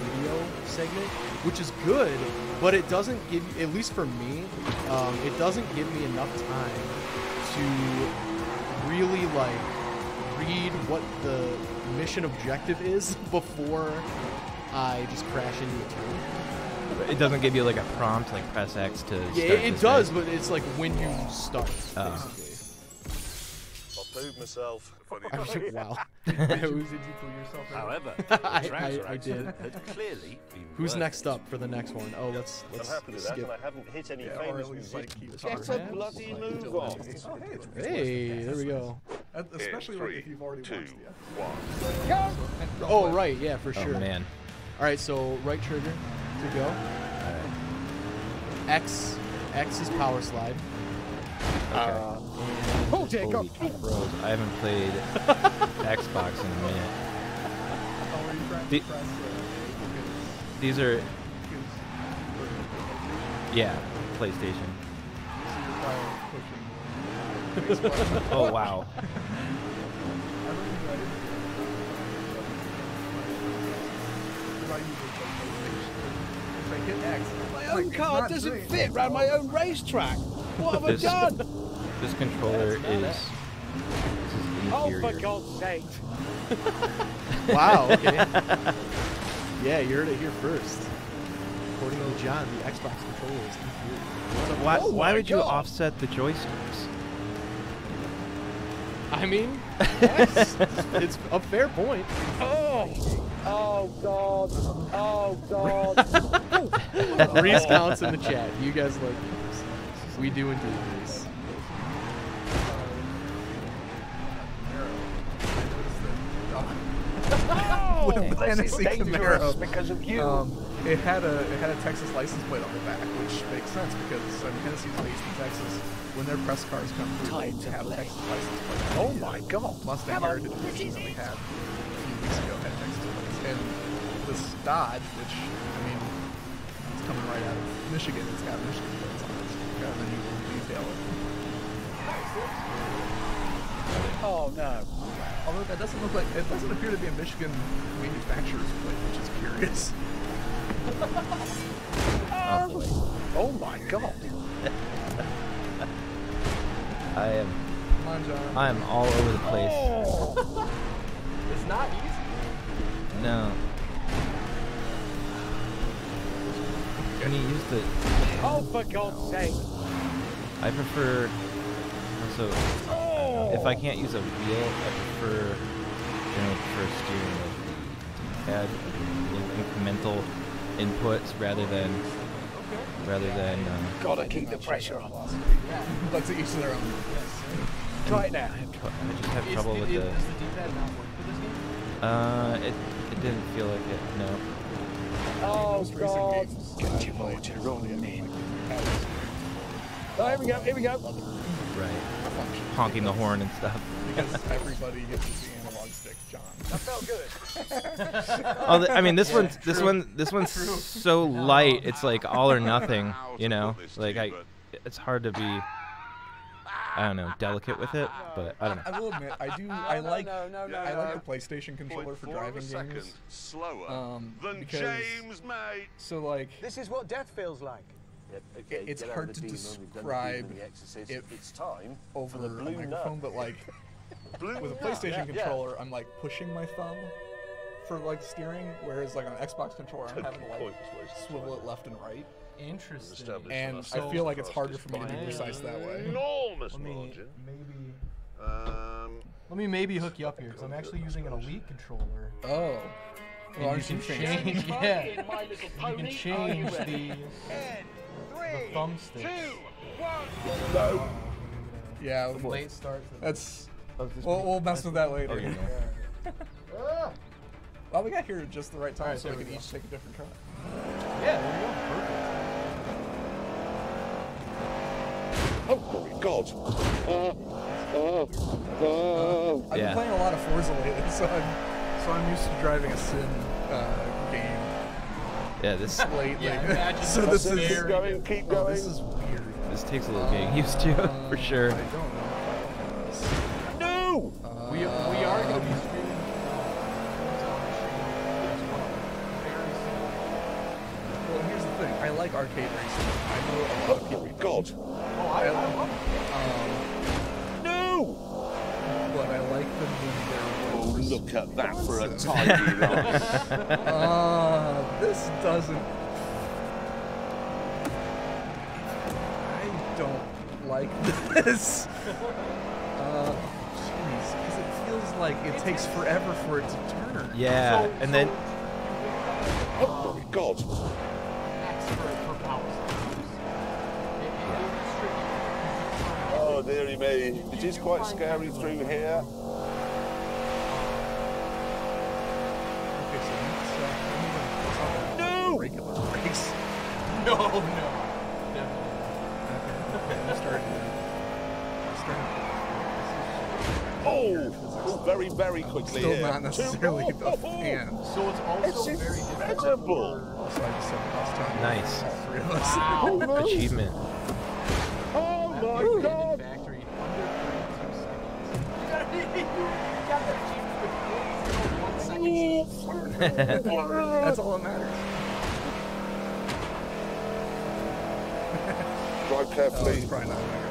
video segment, which is good, but it doesn't give you, at least for me, it doesn't give me enough time to really like read what the mission objective is before I just crash into a turn. It doesn't give you like a prompt, like press X to start it this does, race. but it's like when you start, basically. I'll prove myself. I was like, wow. Did you pull yourself out? However, I did. had clearly been Who's worth next it. up for the next one? Oh, let's I'm happy with that, skip. and I haven't hit any Or famous at least like music. keep Get a bloody move on. Hey, there we go. Especially like if you've already 2, watched the 1. Oh, right, yeah, for sure. Oh man. All right, so right trigger to go. X is power slide. Holy bros, I haven't played Xbox in a minute. These are Yeah, PlayStation. Oh wow. My own car doesn't fit around my own racetrack. What have I done? This controller is Oh, inferior. for God's sake. Wow, okay. Yeah, you heard it here first. According to John, the Xbox controller is inferior. Why would you offset the joysticks? I mean, yes, it's a fair point. Oh, God. Oh, God. Reese counts in the chat. You guys like this. We do indeed, Reese. With the Tennessee Camaro, because of you. it had a Texas license plate on the back, which makes sense because Tennessee's based in Texas. When their press cars come through, they have a Texas license plate. Oh my God! Mustang Heritage Edition that we had a few weeks ago had Texas plates, and this Dodge, which I mean, it's coming right out of Michigan. It's got Michigan plates on it. It's got the new detail. Oh no! Although that doesn't look like it doesn't appear to be a Michigan manufacturer's plate, which is curious. Oh my God! I am all over the place. It's not easy. No. Can you use the? Oh, for God's sake! I prefer. So, if I can't use a wheel, I prefer steering with the pad, incremental inputs rather than. Gotta keep the pressure on. But to each their own. Try it now. I just have trouble with the. Does the D-pad not work for this game? It didn't feel like it. No. Oh God! Get your motor rolling. Oh, here we go. Here we go. Right. Honking the horn and stuff. Because everybody gets the analog stick, John. That felt good. Oh, I mean, this one's so light. It's like all or nothing. You know, like it's hard to be. I don't know, delicate with it, but I don't know. I will admit, I like the PlayStation controller for driving games. Slower than because, James, mate. So like, This is what death feels like. it's hard to describe it over a microphone, but like with a PlayStation controller, I'm like pushing my thumb for like steering, whereas like on an Xbox controller, I'm having to like swivel it left and right. Interesting. And I feel like it's harder for me to be precise that way. Enormous margin. Let me maybe hook you up here because I'm actually using an Elite controller. Oh. Well, And you can change, yeah. You can change the thumbstick. No. Yeah. Late start. That's. We'll mess with that later. Well, we got here at just the right time, so we can each take a different cut. Yeah, there you go. Perfect. Oh my God! I've been playing a lot of Forza lately, so I'm used to driving a sim game. Yeah, this. So this is keep going, keep going. This is weird. This takes a little getting used to, for sure. I don't know if I No! We are going to be streaming. Well, here's the thing. I like arcade racing. I know a lot of people. God! No! But I like them when Oh, look at that for a tidy line. This doesn't. I don't like this. Jeez, because it feels like it takes forever for it to turn. Yeah, and then. Oh my God! Oh, dearie me. It is quite scary through here. Okay, so let's No! regular brakes. No. Okay, I'm starting. Oh! very, very quickly Still here. not necessarily the fan. So it's also very incredible. Also, I just said last time. Nice. All three of us. Wow. Achievement. Oh my God! Factory under 32 seconds. That's all that matters. Drive carefully. It's probably not gonna happen.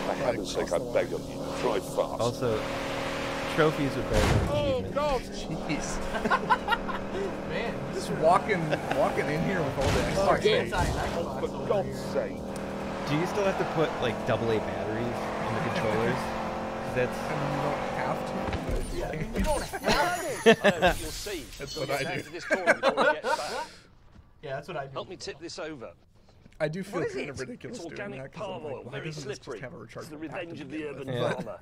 For heaven's sake, I beg of you, drive fast. Also, trophies are better than Oh, achievements. God! Jeez. Man, Just walking in here with all the Xbox games. For God's sake. Do you still have to put like AA batteries in the controllers? 'Cause that's. I mean, you don't have to. But Yeah, like, you don't have to. You'll see. That's You'll what I get down do. to this corner before he gets back. yeah, that's what I do. Help me tip this over. I do feel What is kind it? of ridiculous It's doing organic that because palm oil, why very doesn't this slippery. just have a It's rechargeable the pack to revenge of the begin urban with? Yeah. farmer.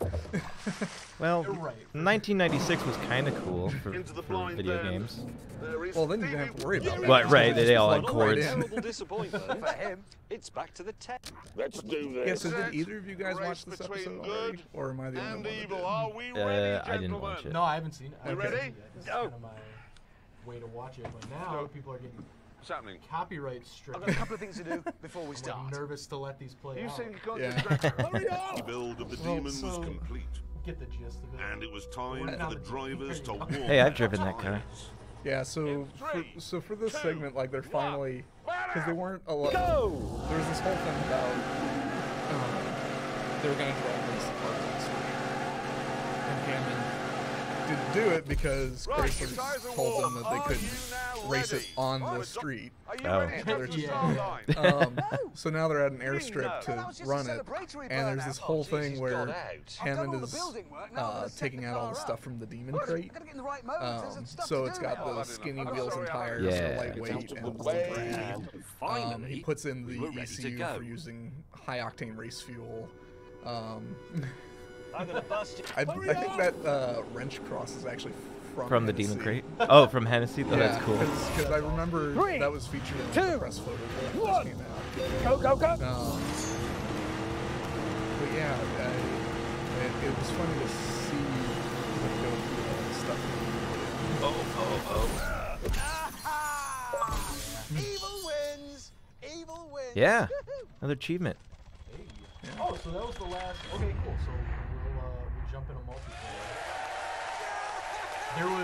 Well, You're right. 1996 was kind of cool for Into the video blind games. There is Well, then you didn't have to worry about that. Right, right. They all had Just cords. plug right in. Terrible disappointment for him. It's back to the tech. Let's do this. Yeah, so did either of you guys Race watch this between episode good already? Or am I the only and one that evil. did? Are we ready, I didn't gentlemen? watch it. No, I haven't seen it. I You haven't ready? seen it yet. This is Go. kind of my way to watch it. But now people are getting What's happening? copyright I've stricken. got a couple of things to do before we I'm start. nervous to let these play You out. think you can't Yeah. distract her? Hurry up! The build of the Well, demon was so- complete, Get the gist of it. and it was time Working for on the the drivers to There you walk. go. Hey, I've driven that car. Yeah, so for this segment, like they're finally, because they weren't a lot. Go! There was this whole thing about they were gonna drive race the cars on the street, and Hammond didn't do it because Right, Chrysler your tires are told them warm. that they Are couldn't you now race it ready? on Oh, the it's not- street. Are you Oh. ready to go to the Yeah. start line? So now they're at an airstrip No. to That was just a run it, celebratory and there's burnout. this whole Oh, thing Jesus, where got out. I've done Hammond all the is building work, now I'm gonna set taking the out all the car stuff up. from the demon Gotta crate. get in the right motors, there's stuff So to it's do got now. I the didn't skinny know. wheels I'm and sorry, tires Yeah. that are lightweight Out of and the way. brand. Finally, He puts in the we're ready to ECU go. for using high octane race fuel. I'm gonna bust you. I think that wrench cross is actually From the Hennessy. demon crate? Oh, from Hennessy? Oh, that's cool. Because I remember Three, that was featured in the two, press photo when it first came out. Go, go, go. But yeah, it was funny to see them go through all this stuff. Evil wins. Evil wins. Yeah, another achievement. Oh, so that was the last. Okay, cool. So we'll jump into multiplayer. There was you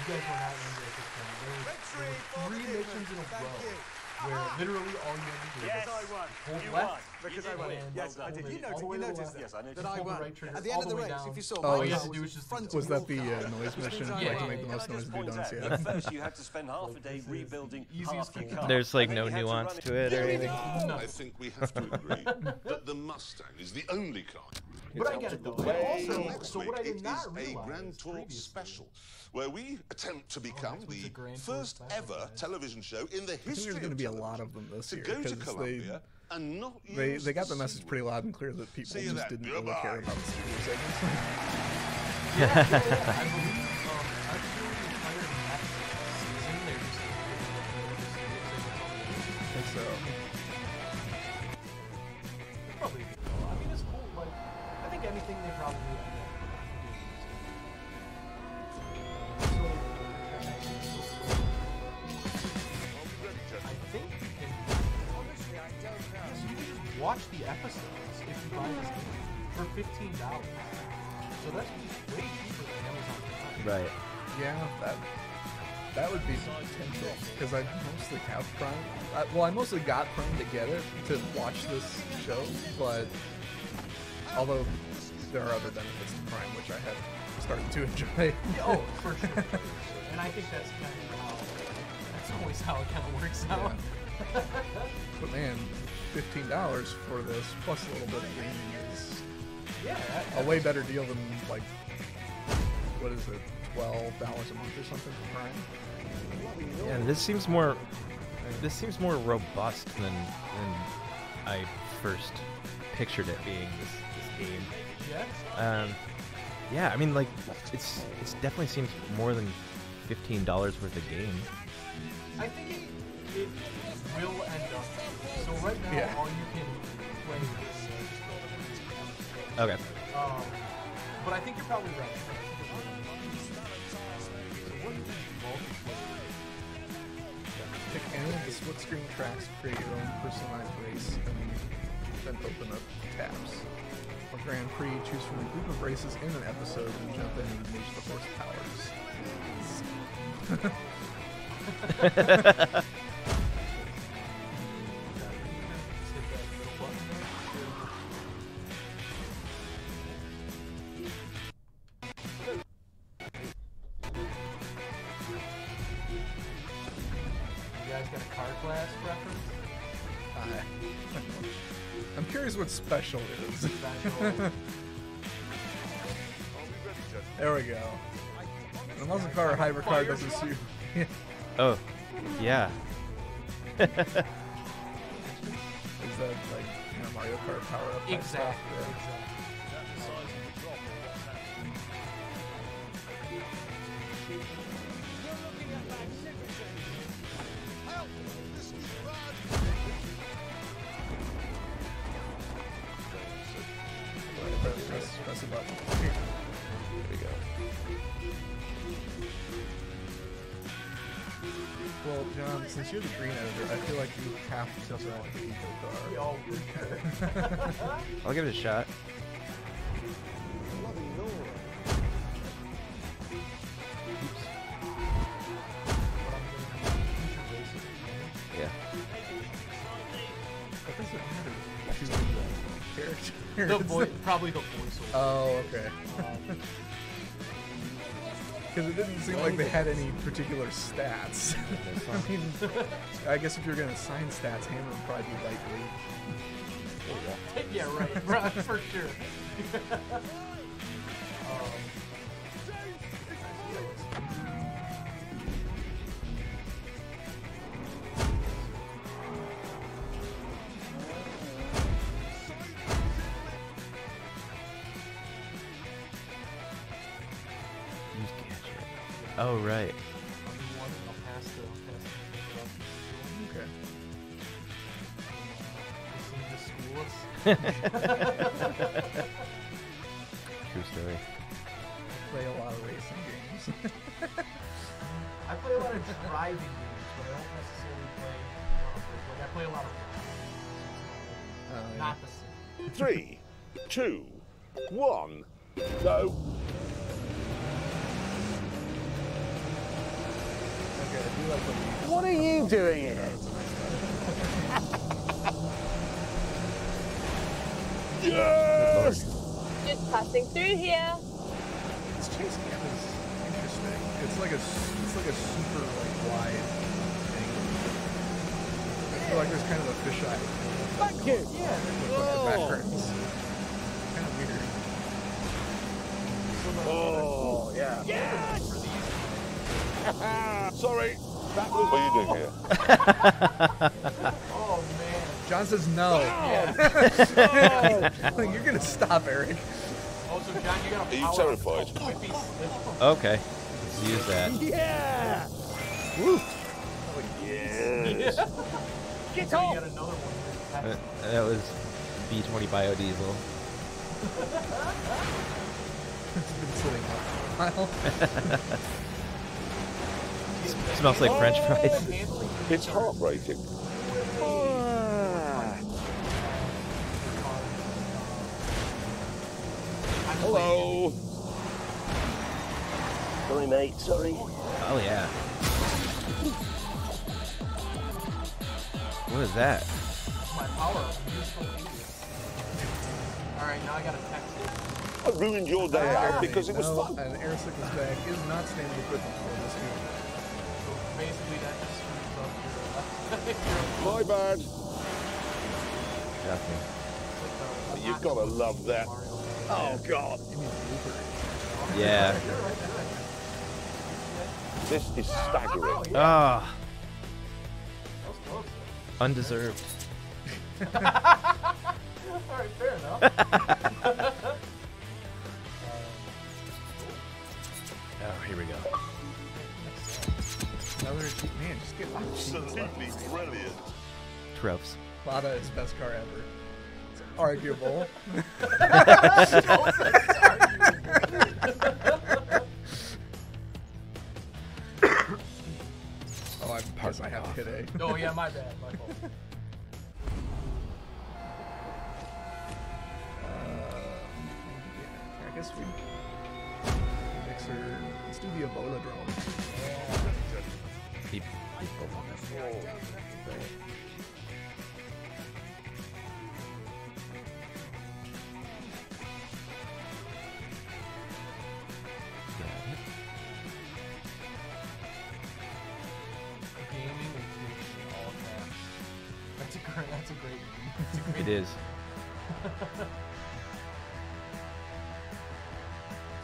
guys were not in there at this point. There were 3 missions in a row where literally all you had to do Yes, was I won. hold You left. won. Because I won. and Yes, I hold did. it You all the way to the left. Yes, I noticed. Just hold the right trigger At the all end of the the way race, down. if you saw Oh, my yeah. car It was was just front Was wheel that the car. noise mission? Yeah, Like yeah, to make the Can I most noise just be point done? out, Yeah. at first you had to spend half a day This is rebuilding the easiest half your thing. car. There's like And no then you had to nuance run to it or anything. I think we have to agree that the Mustang is the only car. But I get it though. Way And also, next so week, what I it did is not a realize Grand Tour previously- special, where we attempt to become next week's the a Grand Tour first special, ever guys. television show in the I think history there's going to of be a television lot of them this to year go to because Columbia and not they use got the C message word. pretty loud and clear that people See you just then. didn't really Goodbye. care about the studio segments. Yeah, I believe actually the entire next season they're just I think so. probably I mean it's cool. Like I think anything they probably end up I think you can. Honestly, I don't know. So you can just watch the episodes if you buy this game for $15. So that's just way cheaper than Amazon Prime. Right. Yeah, that would be potential because I mostly have Prime. Well, I mostly got Prime to get it to watch this show, but although there are other benefits to Prime which I have started to enjoy. Oh, for sure. And I think that's kind of how that's always how it kind of works out. But man, $15 for this plus a little bit of gaming is Yeah, a way better deal than like what is it, $12 a month or something for Prime. Yeah, this seems more robust than I first pictured it being this game. yeah. Yeah, I mean, like it's definitely seems more than $15 worth of game. I think it will end up. So right now, Yeah. all you can play is Okay. But I think you're probably right. Pick any of the split screen tracks to create your own personalized race, and then open up tabs. For Grand Prix, choose from a group of races in an episode and jump in and unleash the horse powers. I'm curious what special is. There we go. A muscle car or hypercar doesn't suit. Oh, yeah. Is that like Mario Kart power up? Exactly. Press a button. There we go. Well, John, since you're the green editor, I feel like you have to run the eco car. I'll give it a shot. Yeah. That doesn't matter. Choosing the character. Probably the voice. Oh, okay. Because it didn't seem like they had any particular stats. I mean, I guess if you're going to assign stats, Hammer would probably be lightweight. Yeah, right. Right, for sure. Oh, right. Okay. True story. Play a lot of racing games. I play a lot of driving games, but I don't necessarily play. Like I play a lot of. Not the same. 3, 2, 1, go. What are you doing here? Yes! Just passing through here. This chase cam is interesting. It's like a super wide thing. I feel like there's kind of a fisheye. Thank you. Yeah. Backwards. Kind of weird. Oh, yeah. Yes. Sorry. What are you doing here? Oh man. John says no. Yeah. You're gonna stop, Eric. Also, John, you got Are you terrified? Okay. Let's use that. Yeah. Woo. Oh, yes. Get off. Yet another one. That was B20 biodiesel. It's been sitting out for a while. Smells like French fries. It's heartbreaking. Hello. Sorry, mate. Sorry. Oh, yeah. What is that? My power. Alright, now I gotta text it. I ruined your day out because it was fun. An aircycle's bag is not standard equipment for this game. Basically, that just screws up your. My bad. Nothing. You've got to love that. Oh, God. Yeah. This is staggering. Ah. Undeserved. Alright, fair enough. Oh, here we go. Another man, just get Absolutely brilliant. Tropes. Lada is best car ever. It's arguable. day. Oh yeah, my bad, my fault. I guess we mixer. Let's do the Ebola drone. Keep That's a great name. It is.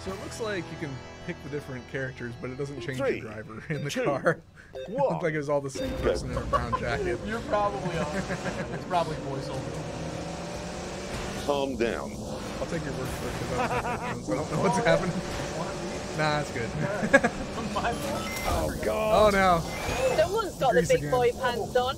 So it looks like you can pick the different characters, but it doesn't change Three, the driver in the two, car. It one. looks like it's all the same person in a brown jacket. You're probably on. It's probably voiceover. Calm down. I'll take your word for it because I don't know what's happening. Nah, it's good. Oh God. Oh no. Someone's got Grease the big again. boy pants on.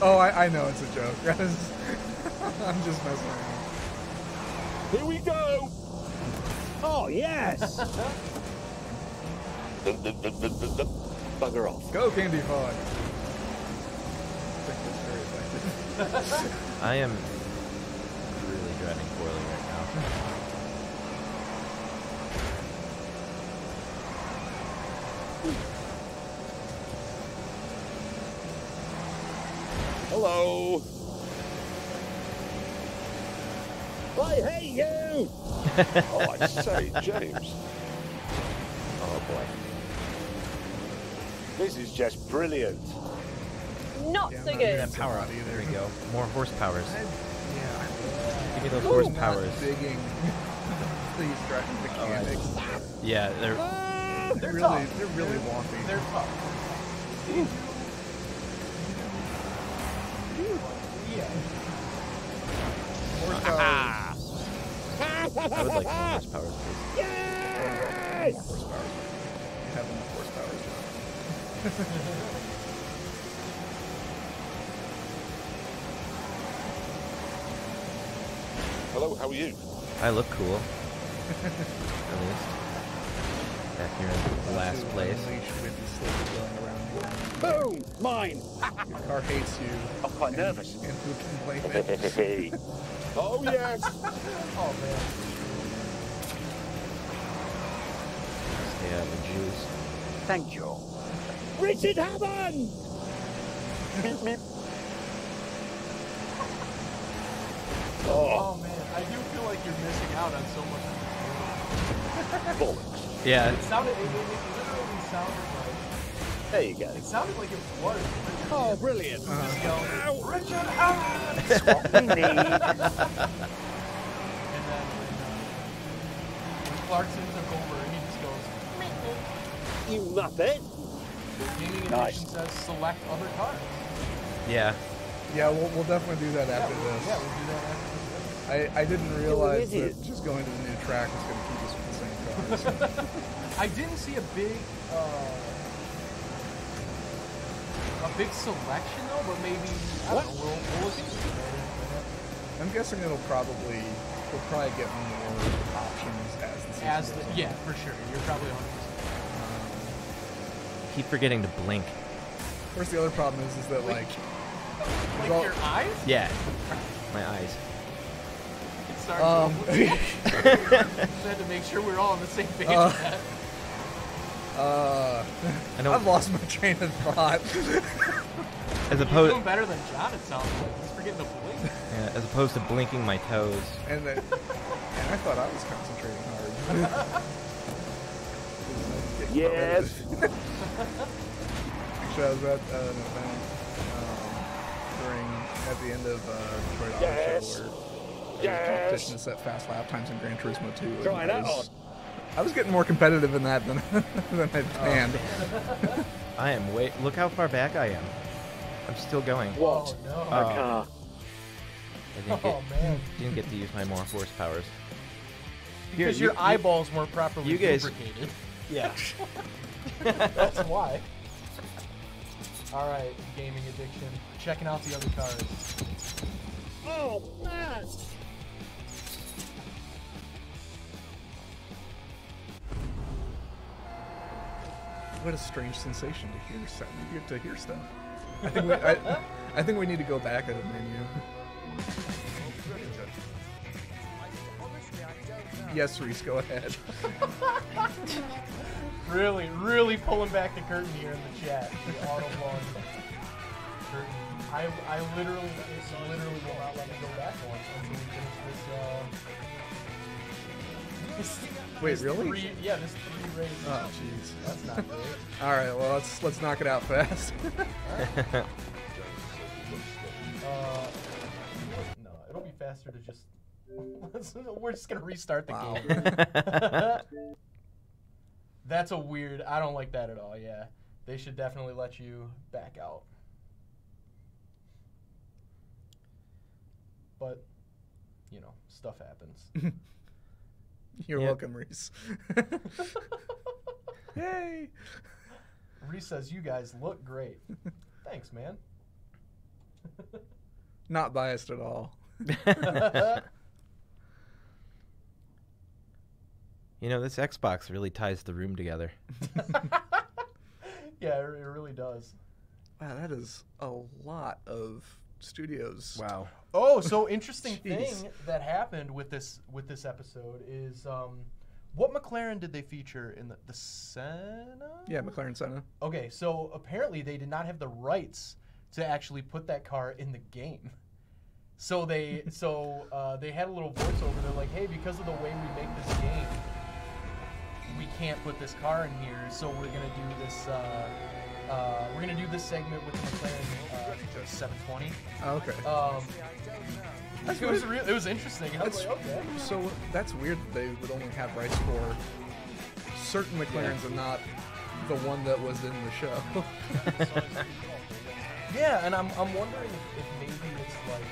Oh, I know it's a joke. I'm just messing around. Here we go. Oh, yes. Bugger off. Go, Candy Fog. I think that's very effective. I am really driving poorly right now. Hello. I hate you. Oh, I say, James. Oh boy. This is just brilliant. Not Yeah, so I'm not good. even Power up. There we go. More horsepowers. Yeah. Give me those I'm horsepowers. digging these driving mechanics. Yeah, they're They're really wonky. They're tough. Yeah. I would like more horsepowers, please. Yes. More horsepowers. You have enough horsepowers. Hello, how are you? I look cool. At least. Back here in last place. Boom! Mine. Your car hates you. I'm quite nervous. And who can blame it? Oh yes. Oh man. Stay out of the juice. Thank you. Richard Hammond. Meep meep. Oh man, I do feel like you're missing out on so much. Bollocks. Yeah. It literally sounded like. There you go. It sounded like it was. Oh, brilliant. Just go, Richard Hammond! That's what we need. And then when Clarkson took over, he just goes, You muppet. Gaming Nice. Edition says select other cars. Yeah. Yeah, we'll definitely do that after this. Yeah, we'll do that after this. I didn't realize You're an that just going to the new track was going to keep us with the same cars. I didn't see a big selection though, but maybe I don't know, we'll look into it. I'm guessing we'll probably get more options as the season goes on. Yeah, for sure. You're probably 100%. Keep forgetting to blink. Of course, the other problem is that like your eyes? Yeah. My eyes. It started had to make sure we're all on the same page with that. I know. I've lost my train of thought. As You're opposed, doing better than John, it sounds like. He's forgetting to blink. yeah, as opposed to blinking my toes. and I thought I was concentrating hard. Yes. Actually, I was at an event at the end of Detroit Auto Yes. Show where Yes. competition to set fast lap times in Gran Turismo 2. Try and that on. I was getting more competitive in that than I'd planned. I am look how far back I am. I'm still going. What? Oh, no. My car. I didn't get to use my more horsepowers. Because your eyeballs weren't properly you guys- lubricated. Yeah. That's why. Alright, gaming addiction. Checking out the other cars. Oh man. what a strange sensation to hear stuff. I think we need to go back at the menu. Yes, Reese, go ahead. Really pulling back the curtain here in the chat. The Autoblog curtain. I literally will not let me go back once until we finish this. Wait, really? This 3 race. Oh, jeez. That's not great. All right, well let's knock it out fast. No, it'll be faster to just. We're just gonna restart the game. That's a weird. I don't like that at all. Yeah, they should definitely let you back out. But, you know, stuff happens. You're welcome, Reese. Yay! Reese says, you guys look great. Thanks, man. Not biased at all. You know, this Xbox really ties the room together. Yeah, it really does. Wow, that is a lot of studios. Wow. Oh, so interesting thing that happened with this episode is what McLaren did they feature in the Senna? Yeah, McLaren Senna. Okay, so apparently they did not have the rights to actually put that car in the game. So they had a little voiceover. They're like, hey, because of the way we make this game, we can't put this car in here. So we're gonna do this. We're gonna do this segment with the McLaren 720. Oh, okay. It was interesting. I was like, okay. So that's weird that they would only have rights for certain McLarens and not the one that was in the show. Yeah, and I'm wondering if maybe it's like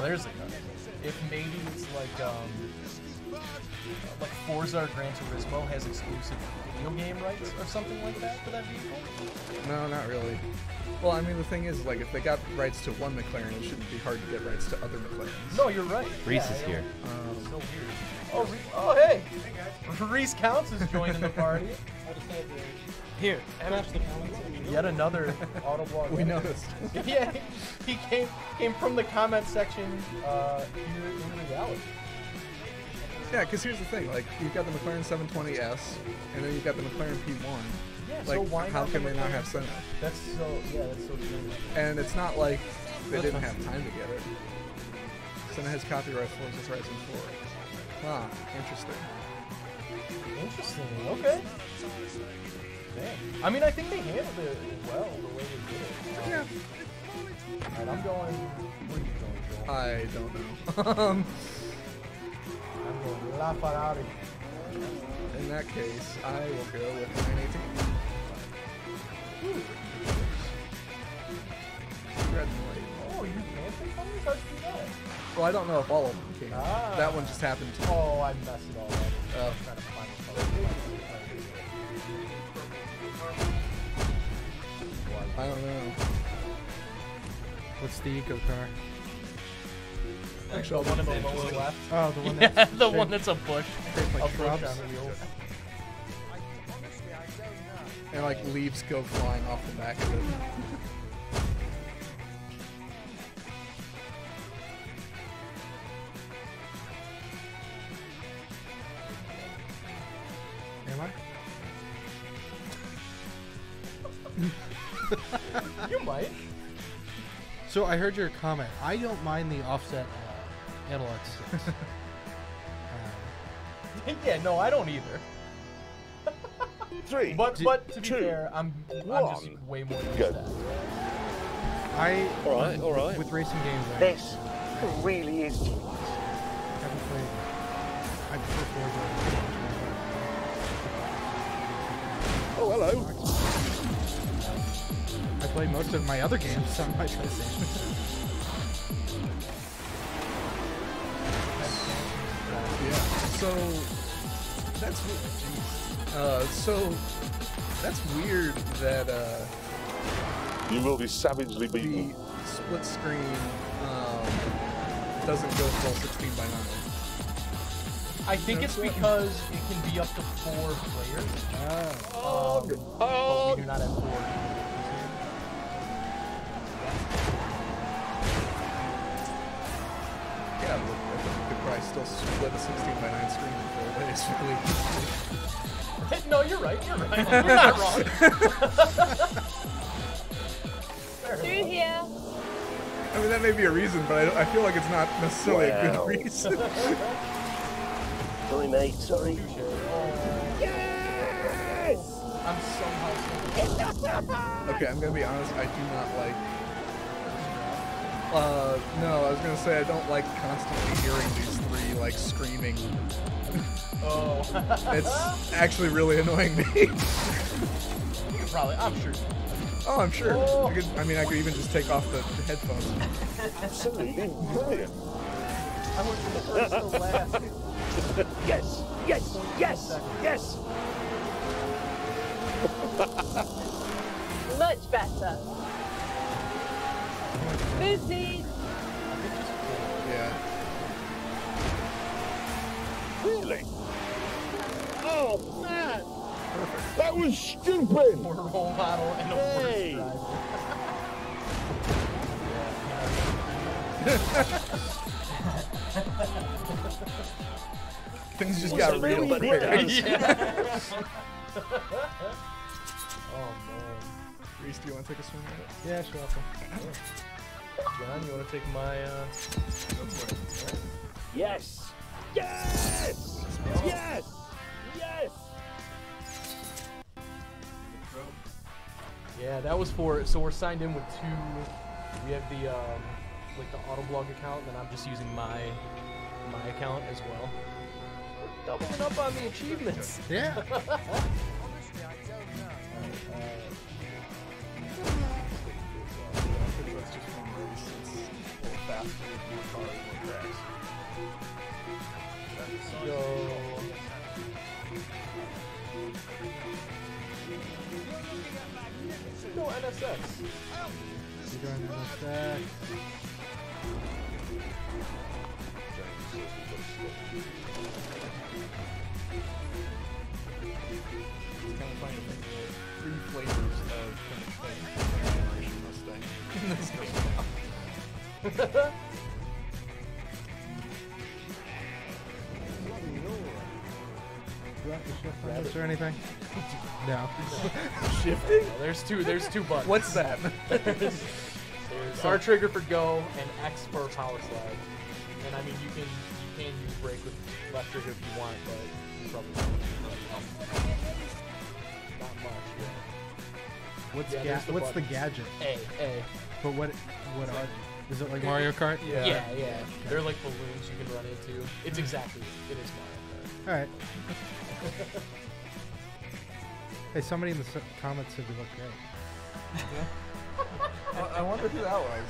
there's a gun. If maybe it's like Forza or Gran Turismo has exclusive video game rights or something like that for that vehicle? No, not really. Well, I mean, the thing is, like, if they got rights to one McLaren, it shouldn't be hard to get rights to other McLarens. No, you're right. Reese is here. So weird. Oh, hey! Reese Counts is joining the party. Here, Yet another Autoblog. We noticed. Yeah, he came from the comment section here in reality. Yeah, because here's the thing, like, you've got the McLaren 720S, and then you've got the McLaren P1. Yeah, like, so why how not can the they not McLaren? have Senna? That's so true. And it's not like they didn't have time to get it. Senna has copyright for Forza Horizon 4. Ah, interesting. Interesting, okay. Man. I mean, I think they handled it well, the way they did it. Yeah. Alright, I'm going... Where are you going, Joel? I don't know. I'm going La Ferrari. In that case, I will go with 918. Red and white. Oh, you can pick colors? How'd you do that? Well, I don't know if all of them came. That one just happened to. Oh, I messed it all up. Oh. I'm trying to find the color. I don't know. What's the eco car? Actually, the one in the lower left. Oh, the one that's the shaped- one that's a bush. shaped like a bush shrubs. on the wheels. And like leaves go flying off the back of it. Am I? You might. So I heard your comment. I don't mind the offset analog sticks. Yeah, no, I don't either. 3, But to be 2, fair, I'm just 1. way more used Go. to that. All right. With racing games, This really is. I haven't played. I prefer Forza. Oh, hello. I played most of my other games on my PlayStation. Yeah. So that's weird that You will be savagely the beaten. split screen doesn't go full 16:9. I think it's because it can be up to 4 players. But we do not have 4. Yeah, I think you could probably still split a 16:9 screen in 4 ways really easily. No, you're right. You're right. You're not wrong. Through here. I mean, that may be a reason, but I feel like it's not necessarily a good reason. Sorry, mate. Sorry. Yes! I'm somehow. Okay, I'm gonna be honest. I do not like. No, I was gonna say I don't like constantly hearing these 3 like screaming. Oh. It's actually really annoying me. You could probably. I'm sure. Oh, I'm sure. Oh. I could even just take off the headphones. Absolutely brilliant. I went from the first to last. Yes, yes, yes, yes. Much better. Move, please. Yeah. Really? Oh man! Perfect. That was stupid. More role model and a worse driver. Things just got real quick. Oh man. Reese, do you want to take a swing at it? Yeah, sure. John, you want to take my Yes! Yes! Yes! Yes! Yeah, that was for. So we're signed in with 2. We have the like the Autoblog account, and then I'm just using my account as well. We're doubling up on the achievements. Yeah. Go. No NSX. You're going NSX. It's kind of funny to think there are 3 flavors of finished generation Mustang in this game now. Is there anything? No. Shifting? No, there's two buttons. What's that? There's R trigger for go and X for power slide. And I mean you can use brake with left trigger if you want, but you probably don't. Not much, yeah. What's the gadget? A. But what are is it like Mario Kart? Yeah. They're like balloons you can run into. It's exactly it is Mario Kart. Alright. Hey, somebody in the comments said you look great. I wonder who that was.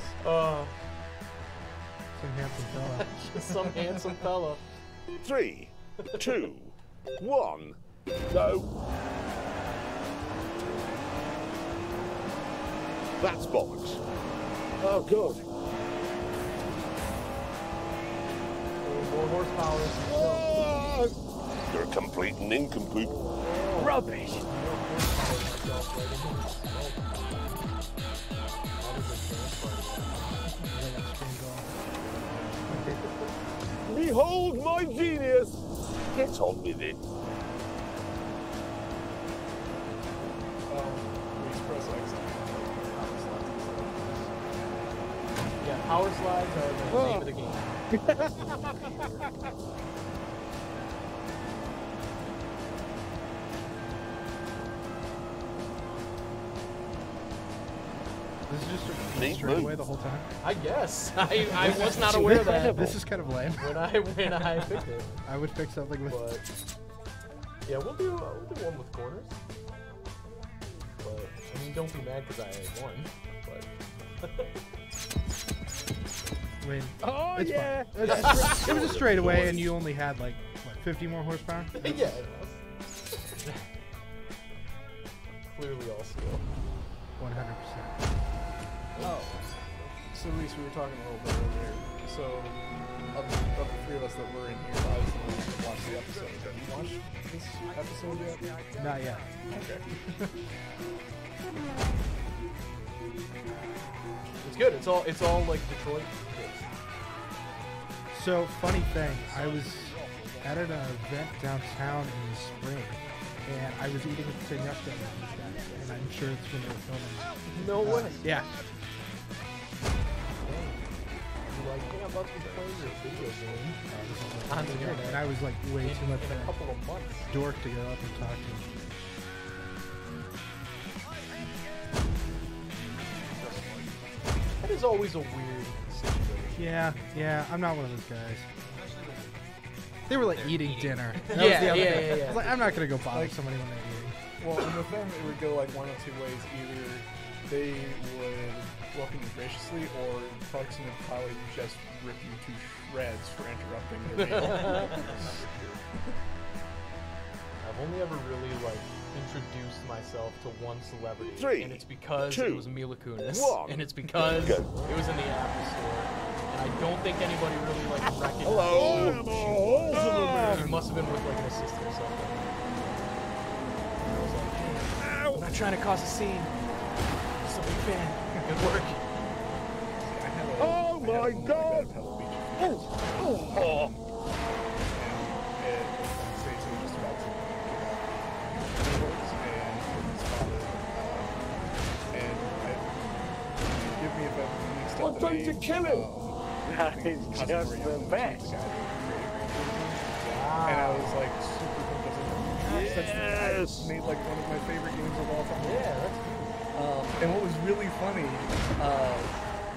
Some handsome fella. Some handsome fella. 3, 2, 1, go. That's bollocks. Oh, good. More horsepower. Oh, you're a complete nincompoop. Rubbish. Behold my genius! Get on with it. Yeah, power slides are the name of the game. This is just a straight away the whole time. I guess. I was not aware of that. This is kind of lame. When I picked it. I would pick something with. But yeah, we'll do one with corners. But I mean, don't be mad because I won. But I mean, oh it's yeah, fine. It was a straightaway, and you only had like what, 50 more horsepower. Yeah, it was. Clearly all skill. 100%. Oh. So, Reese, we were talking a little bit earlier. So, of the 3 of us that were in here, I was the one watch the episode. Have you watched this episode yet? Not yet. Okay. It's good. It's all like Detroit. So, funny thing, I was at an event downtown in the spring, and I was eating at the same restaurant with these guys, and I'm sure it's when they were filming. No way. Yeah. You're like, yeah, I'm about to be playing your video game on the internet. And I was like way too much in a couple of months. dork to go up and talk to him. That is always a weird situation. Yeah, I'm not one of those guys. They were like eating dinner. That was Yeah, the other yeah, thing. yeah, yeah. I was like, I'm not gonna go bother Like- somebody when they're eating. Well, and with them, it would go like one of two ways. Either they would welcome you graciously, or Clarkson would probably just rip you to shreds for interrupting their meal. I've only ever really like introduced myself to one celebrity, 3, and it's because 2, it was Mila Kunis, 1. and it's because Go. it was in the Apple Store, and I don't think anybody really like recognized Hello. who she was. She must have been with like an assistant or something. And I was like, hey, I'm not trying to cause a scene. Just a big fan. Good work. Oh my God! I'm trying to kill him! That is just the best. And I was like super pumped. I was like, Yes! I made like one of my favorite games of all time. Yeah, that's cool. And what was really funny,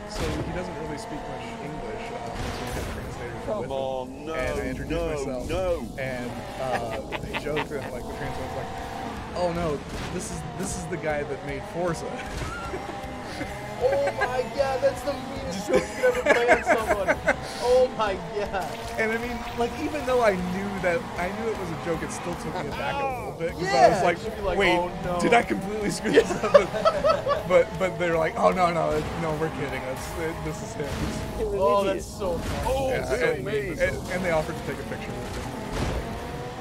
so he doesn't really speak much English. So we had translators Come with on, him. no, And I introduced myself. no. And they joked, and like the translator was like, "Oh no, this is the guy that made Forza." Oh my god, that's the meanest joke you could ever play on someone. Oh my god. And I mean, like, even though I knew it was a joke, it still took me aback a little bit because I was like, you'd be like, wait, oh, no. did I completely screw this up? but they're like, oh no, we're kidding. This is him. Oh, that's so funny. Oh, Yeah, so and, me. and they offered to take a picture with him.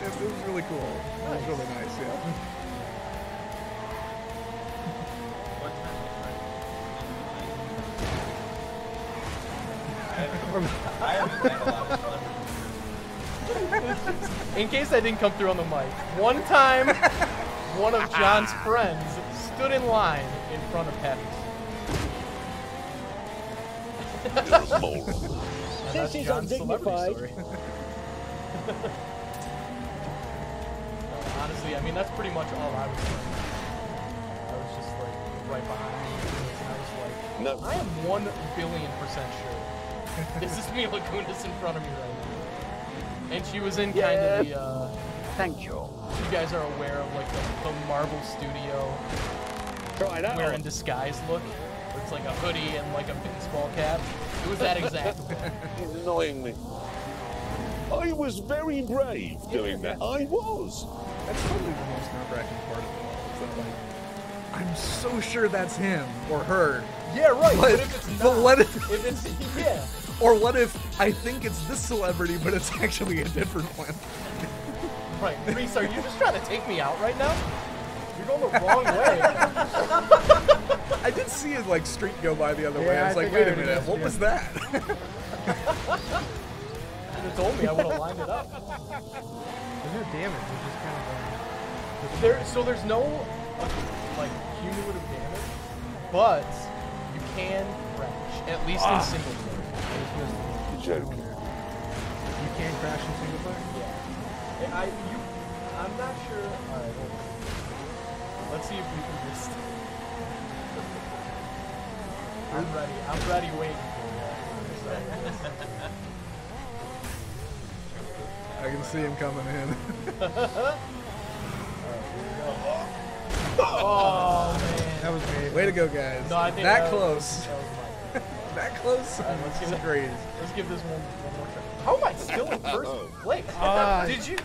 It was really cool. It was really nice. Yeah. In case I didn't come through on the mic, one time, one of John's friends stood in line in front of Patty's. This is undignified. Honestly, I mean, that's pretty much all I was doing. I was just like right behind me, and I was like, No. I am 1,000,000,000% sure this is Mila Kunis in front of me right now. And she was in kind of the, Thank you. you guys are aware of like the Marvel Studio Try that wear on. in disguise look. Where it's like a hoodie and like a baseball cap. It was that exact look. He's annoying me. I was very brave doing that. I was. That's probably the most nerve-wracking part of it all. Is that like, I'm so sure that's him or her. Yeah, right. But, But if it's not, but what if it's yeah. Or what if I think it's this celebrity, but it's actually a different one? Right, Reese, are you just trying to take me out right now? You're going the wrong way. I did see his like streak go by the other way. Yeah, I was I like, think wait I a minute, noticed, what yeah. was that? You have told me, I would have lined it up. There's no damage. It's just kind of There's no like cumulative damage, but you can crash at least in single player. Joke. You can crash in single player. Yeah. I'm not sure. All right, hold on. Let's see if we can just. I'm ready waiting for you. I can see him coming in. Oh man. That was great. Way to go, guys. No, I think that that close. That was mine. That close? All right, let's give This is great. Let's give this one more try. How am I still in first place? Did you?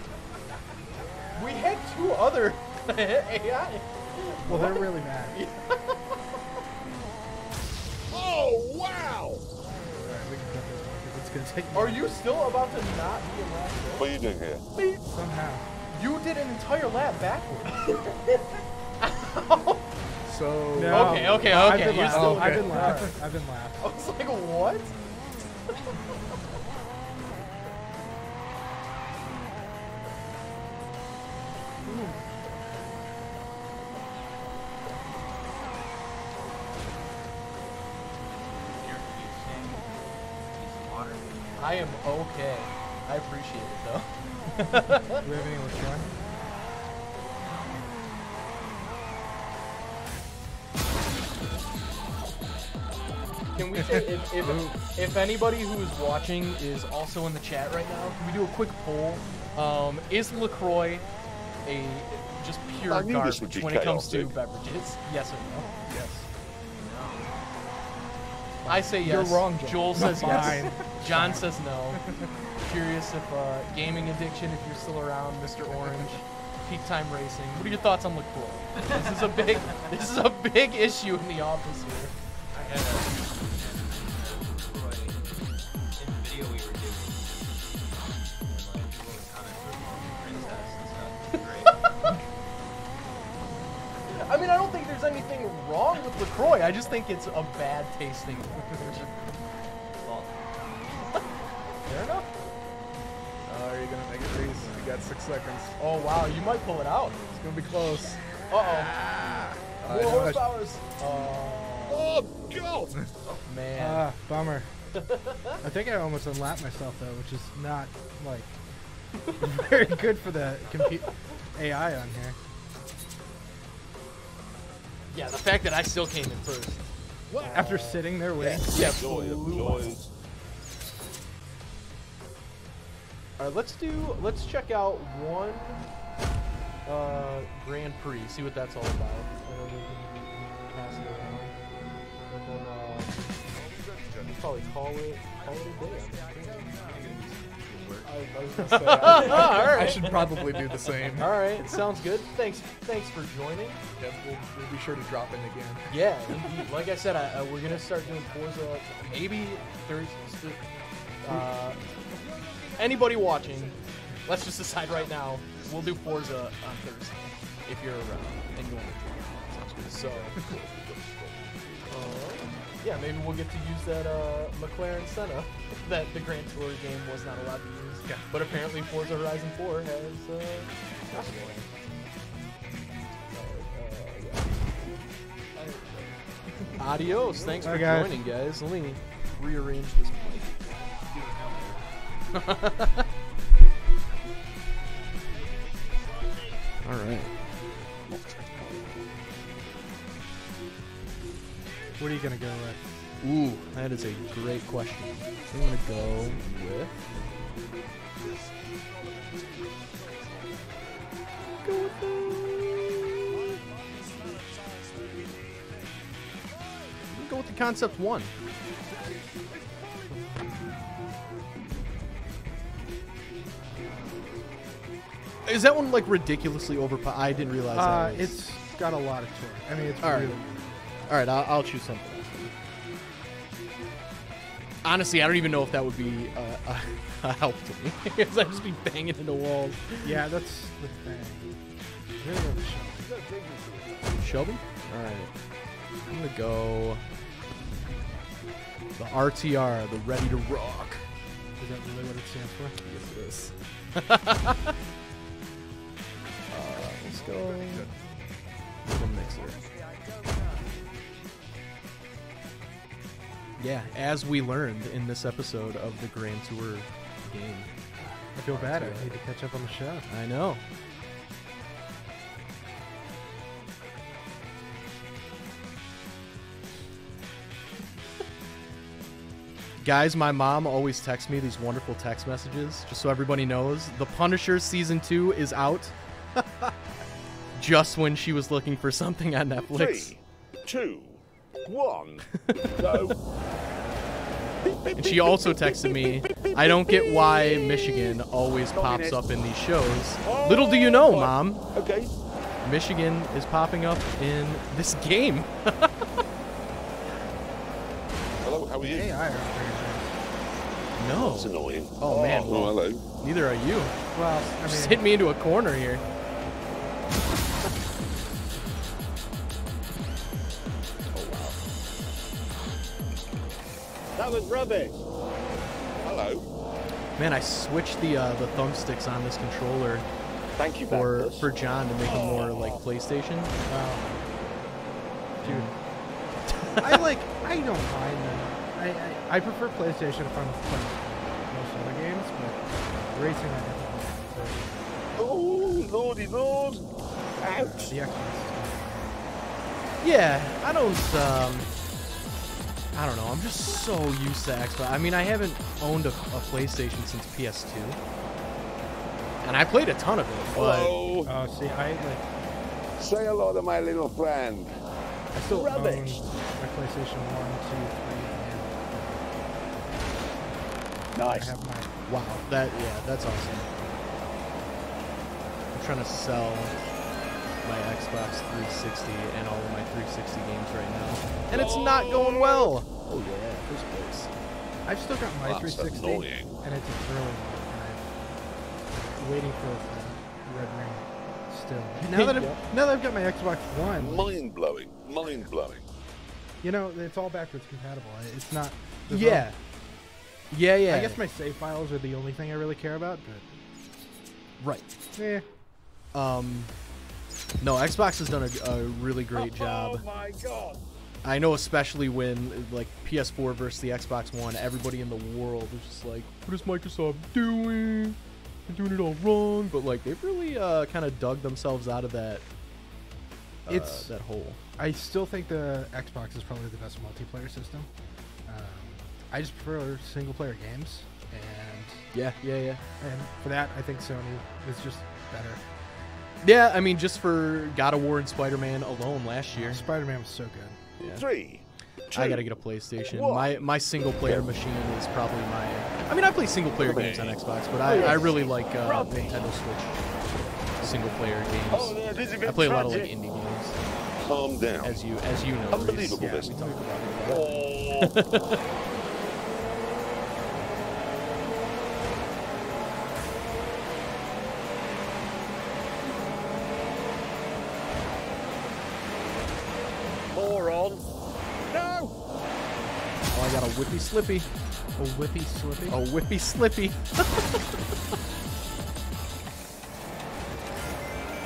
We had two other AI. Well, they're really mad. Oh, wow! Alright, we can cut this one because it's gonna take. Are you still about to not be in last place? What are you doing here? Somehow. You did an entire lap backwards. So. No. Okay. I've been You're last. still I've good. been last. I've been last. I was like, what? I am okay. I appreciate it though. Do we have any more Can we say if anybody who is watching is also in the chat right now, can we do a quick poll? Is LaCroix a just pure garbage when it comes to beverages? Yes or no? Yes. I say yes. You're wrong, Joel says yes. Fine. John says no. Curious if gaming addiction, if you're still around, Mr. Orange, Peak Time Racing. What are your thoughts on LaCroix? This is a big issue in the office here. I had a LaCroix in the video we were doing. And like people would comment for princess and stuff. Great. I mean, I don't think there's anything wrong with LaCroix. I just think it's a bad tasting. Well, fair enough. Are you gonna make it, Reese? You got 6 seconds. Oh wow, you might pull it out. It's gonna be close. More horsepowers. Oh, go! Man. Bummer. I think I almost unlapped myself though, which is not like very good for the AI on here. Yeah, the fact that I still came in first. After sitting there waiting. Yeah, Joy. All right, let's check out one Grand Prix, see what that's all about. And then we can pass it around. And then we'll probably call it a day. I was gonna say, I should probably do the same. All right, sounds good. Thanks for joining. Yeah, we'll be sure to drop in again. Yeah, indeed. Like I said, we're gonna start doing Forza maybe Thursday. Anybody watching, let's just decide right now. We'll do Forza on Thursday if you're around and you want to join. Sounds good. So, yeah, maybe we'll get to use that McLaren Senna that the Grand Tour game was not allowed to use. Yeah. But apparently Forza Horizon 4 has. Adios. Thanks for joining, guys. Let me rearrange this mic. All right. What are you gonna go with? Ooh, that is a great question. I'm gonna go with. Go with the Concept 1. Is that one like ridiculously overpowered? I didn't realize that. It's got a lot of torque. I mean, it's all really. Right. All right, I'll choose something else. Honestly, I don't even know if that would be a help to me because I'd just be banging into walls. Yeah, that's the thing. I'm gonna go with Shelby. Shelby? All right. I'm gonna go the RTR, the Ready to Rock. Is that really what it stands for? Yes, it is. Let's go. The mixer. Yeah, as we learned in this episode of the Grand Tour game. I feel bad. I need to catch up on the show. I know. Guys, my mom always texts me these wonderful text messages, just so everybody knows. The Punisher Season 2 is out. Just when she was looking for something on Netflix. 3, 2, 1, go. And she also texted me, I don't get why Michigan always pops up in these shows. Little do you know, Mom. Okay. Michigan is popping up in this game. Hello, how are you? AI. know. That's annoying. Oh, man. Well, hello. Neither are you. Well, I Just mean, hit me into a corner here. That was rubbish. Hello. Man, I switched the thumbsticks on this controller. Thank you, for John to make it more like PlayStation. dude, I don't mind them. I prefer PlayStation if I'm playing most other games, but racing I definitely prefer. Oh, lordy lord! Ouch! The Xbox. Yeah, I don't know. I'm just so used to Xbox. I mean, I haven't owned a PlayStation since PS2, and I played a ton of it. But Hello. Oh, see, I Say hello to my little friend. still own my Rubbish. PlayStation 1, 2, 3, and Nice. I have my. wow, that's awesome. I'm trying to sell my Xbox 360 and all of my 360 games right now, and it's not going well. Oh yeah, first place. I've still got my That's 360, annoying. and it's a really long time. Waiting for the red ring. Still, now that I've got my Xbox One, Mind blowing. Mind blowing. you know, it's all backwards compatible. It's not. Yeah. Yeah. I guess my save files are the only thing I really care about, but right. yeah. No, Xbox has done a really great job. Oh my god! I know, especially when like PS4 versus the Xbox One, everybody in the world is just like, "What is Microsoft doing? They're doing it all wrong." But like, they've really kind of dug themselves out of that. That hole. I still think the Xbox is probably the best multiplayer system. I just prefer single-player games, and Yeah. and for that, I think Sony is just better. Yeah, I mean, just for God of War and Spider-Man alone last year, Spider-Man was so good. Yeah. 3, 2, I gotta get a PlayStation. One. My single-player machine is probably my. I mean, I play single-player games on Xbox, but I really like Nintendo Switch single-player games. Oh, no, this is a bit I play a lot of like tragic. indie games, Calm down. as you know. Unbelievable, Reese. this. We talk about it. Oh. Moron. No! Oh, I got a whippy slippy. A whippy slippy. A whippy slippy.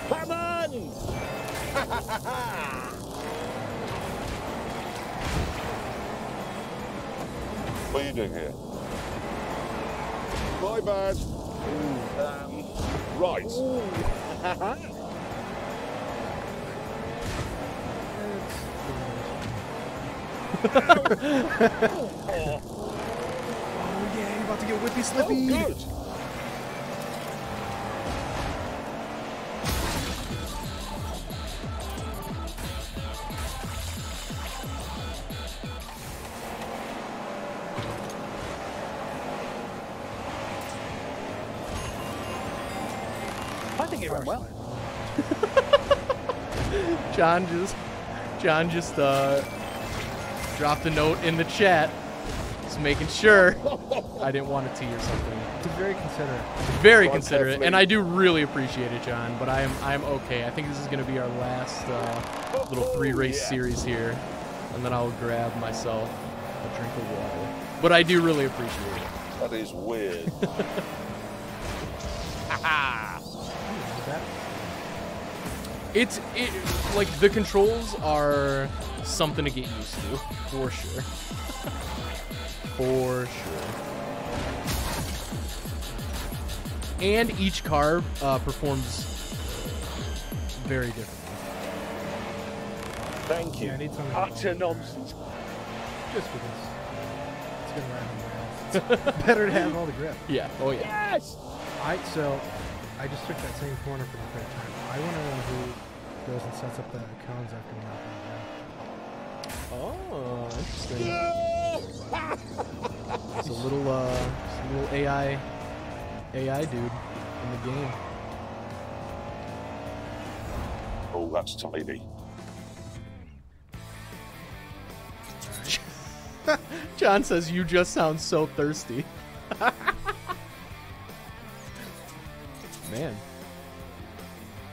Come on! What are you doing here? My bad. Right. Oh yeah, you're about to get whippy slippy. Oh, good. I think it went well. John just dropped a note in the chat, just making sure I didn't want a tea or something. He's very considerate. Very considerate, and I do really appreciate it, John. But I'm okay. I think this is gonna be our last little 3-race series here, and then I'll grab myself a drink of water. But I do really appreciate it. That is weird. It's like the controls are something to get used to, for sure. For sure. And each car performs very differently. Thank you. Yeah, I need something. Utter nonsense. Just for this. It's gonna ride on my ass. It's better to have all the grip. Yeah. Oh yeah. Yes! So I just took that same corner for the third time. I want to know who goes and sets up the cones after we knock Oh, interesting. It's a little AI dude in the game. Oh, that's tidy. John says you just sound so thirsty. man.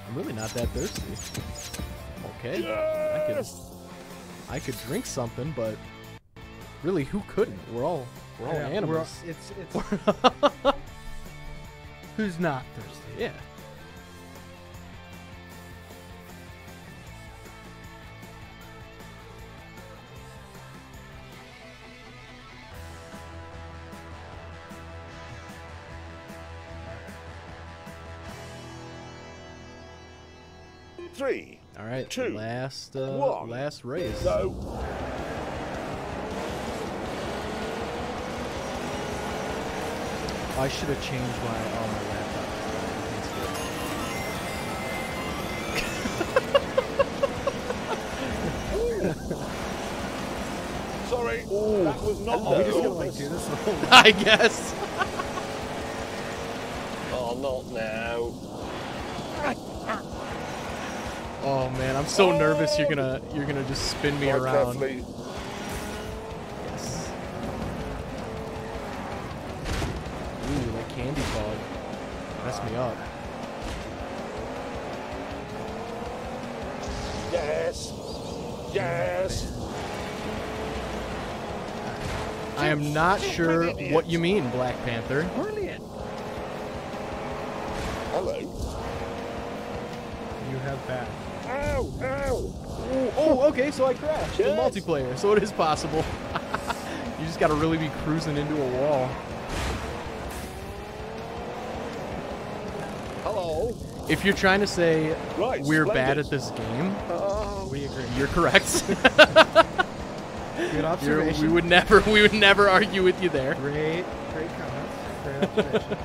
I'm really not that thirsty. Okay. Yes! I could drink something, but really, who couldn't? We're all animals. It's who's not thirsty? Yeah. Three. All right. Two. Last one. last race. Go. I should have changed my laptop. Sorry. That was not. Are we just gonna like do this the whole way? I guess. Oh, not now. Oh man, I'm so nervous. You're gonna just spin me around. Carefully. Yes. Ooh, that candy fog messed me up. Yes. Yes. I am not sure what you mean, Black Panther. Brilliant. Hello. You have bad. Ow! Ow! Oh, okay, so I crashed in multiplayer, so it is possible. You just gotta really be cruising into a wall. Hello. If you're trying to say we're bad at this game, We agree. you're correct. Good observation. We would never argue with you there. Great comments. Great observation.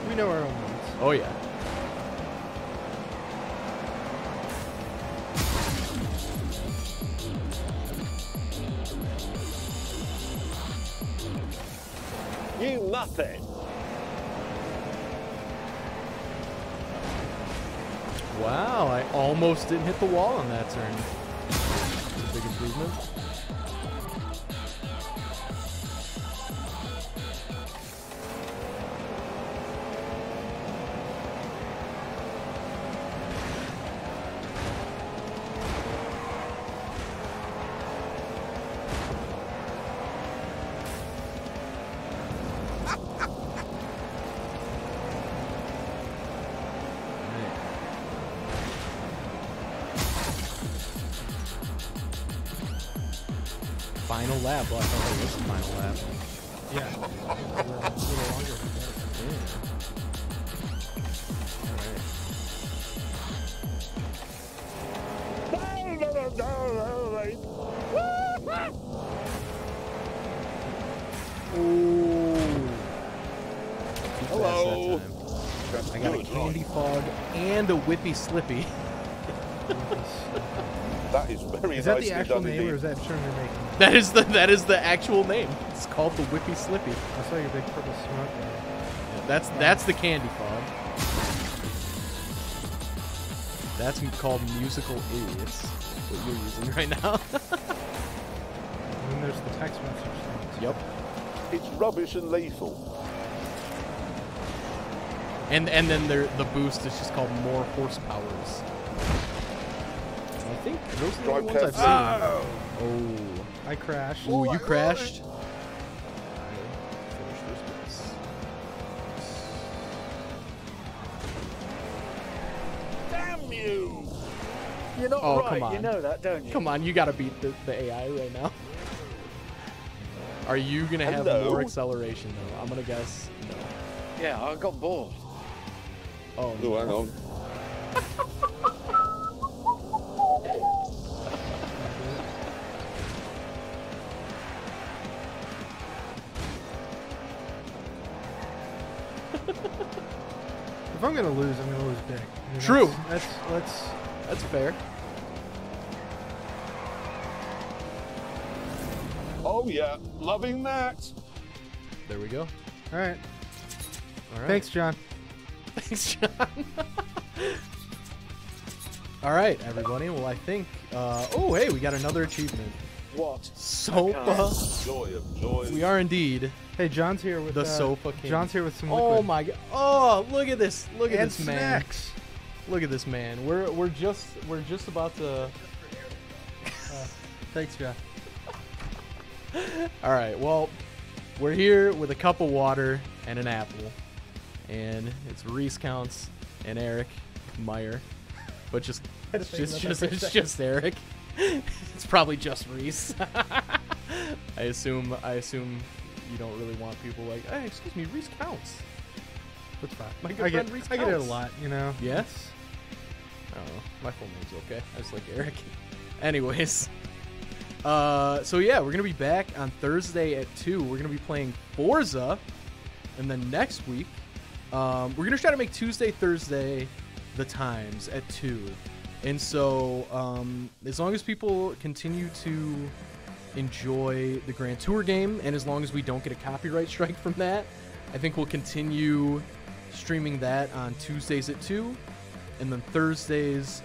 We know our own limits. Oh yeah. You muppet. Wow, I almost didn't hit the wall on that turn. That's a big improvement. Final lap. Well, I thought that was the final lap. Yeah. A little longer. Hello. I got a candy fog and a whippy slippy. That is very Is that nicely the actual done name, indeed. or is that term you're making? That is the actual name. It's called the whippy slippy. I saw your big purple smoke there. That's the candy fog. That's called musical idiots. What you're using right now. And then there's the text message thing. Yep. It's rubbish and lethal. And then the boost is just called more horsepowers. I think those are the only ones I've seen. Oh. I crashed. Ooh, you crashed. Damn you! You're not Oh, right. come on. You know that, don't you? Come on, you gotta beat the AI right now. Are you gonna have Hello? more acceleration though? I'm gonna guess no. Yeah, I got bored. Oh, Oh, hang on. If I'm gonna lose, I'm gonna lose big. I mean, True. That's fair. Oh yeah, loving that. There we go. all right. All right. Thanks, John. Thanks, John. All right, everybody. Well, I think. Oh, hey, we got another achievement. What? Sofa. Joy of joy. We are indeed. Hey, John's here with the Sofa King. John's here with some Oh liquid. my god! Oh, look at this! Look at And this snacks. man! Look at this man! We're just about to. Thanks, Jeff. All right. Well, we're here with a cup of water and an apple, and it's Reese Counts and Eric Meyer, but it's just Eric. It's probably just Reese. I assume you don't really want people like, hey, excuse me, Reese Counts. That's fine. My good friend Reese I get it a Counts. lot, you know. Yes. I don't know. My full name's okay. I just like Eric. Anyways. So yeah, we're gonna be back on Thursday at 2. We're gonna be playing Forza, and then next week, we're gonna try to make Tuesday, Thursday, the times at 2. And so, as long as people continue to enjoy the Grand Tour game, and as long as we don't get a copyright strike from that, I think we'll continue streaming that on Tuesdays at 2. And then Thursdays,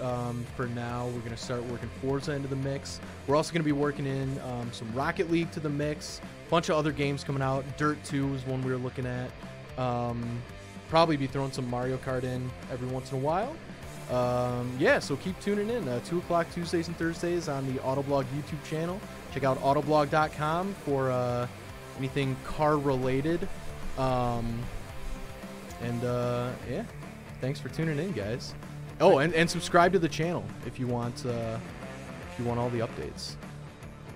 for now, we're going to start working Forza into the mix. We're also going to be working in some Rocket League to the mix. A bunch of other games coming out. Dirt 2 is one we were looking at. Probably be throwing some Mario Kart in every once in a while. Yeah, so keep tuning in. 2 o'clock Tuesdays and Thursdays on the Autoblog YouTube channel. Check out autoblog.com for anything car-related. Yeah, thanks for tuning in, guys. Oh, and subscribe to the channel if you want all the updates.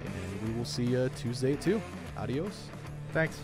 And we will see you Tuesday at 2. Adios. Thanks.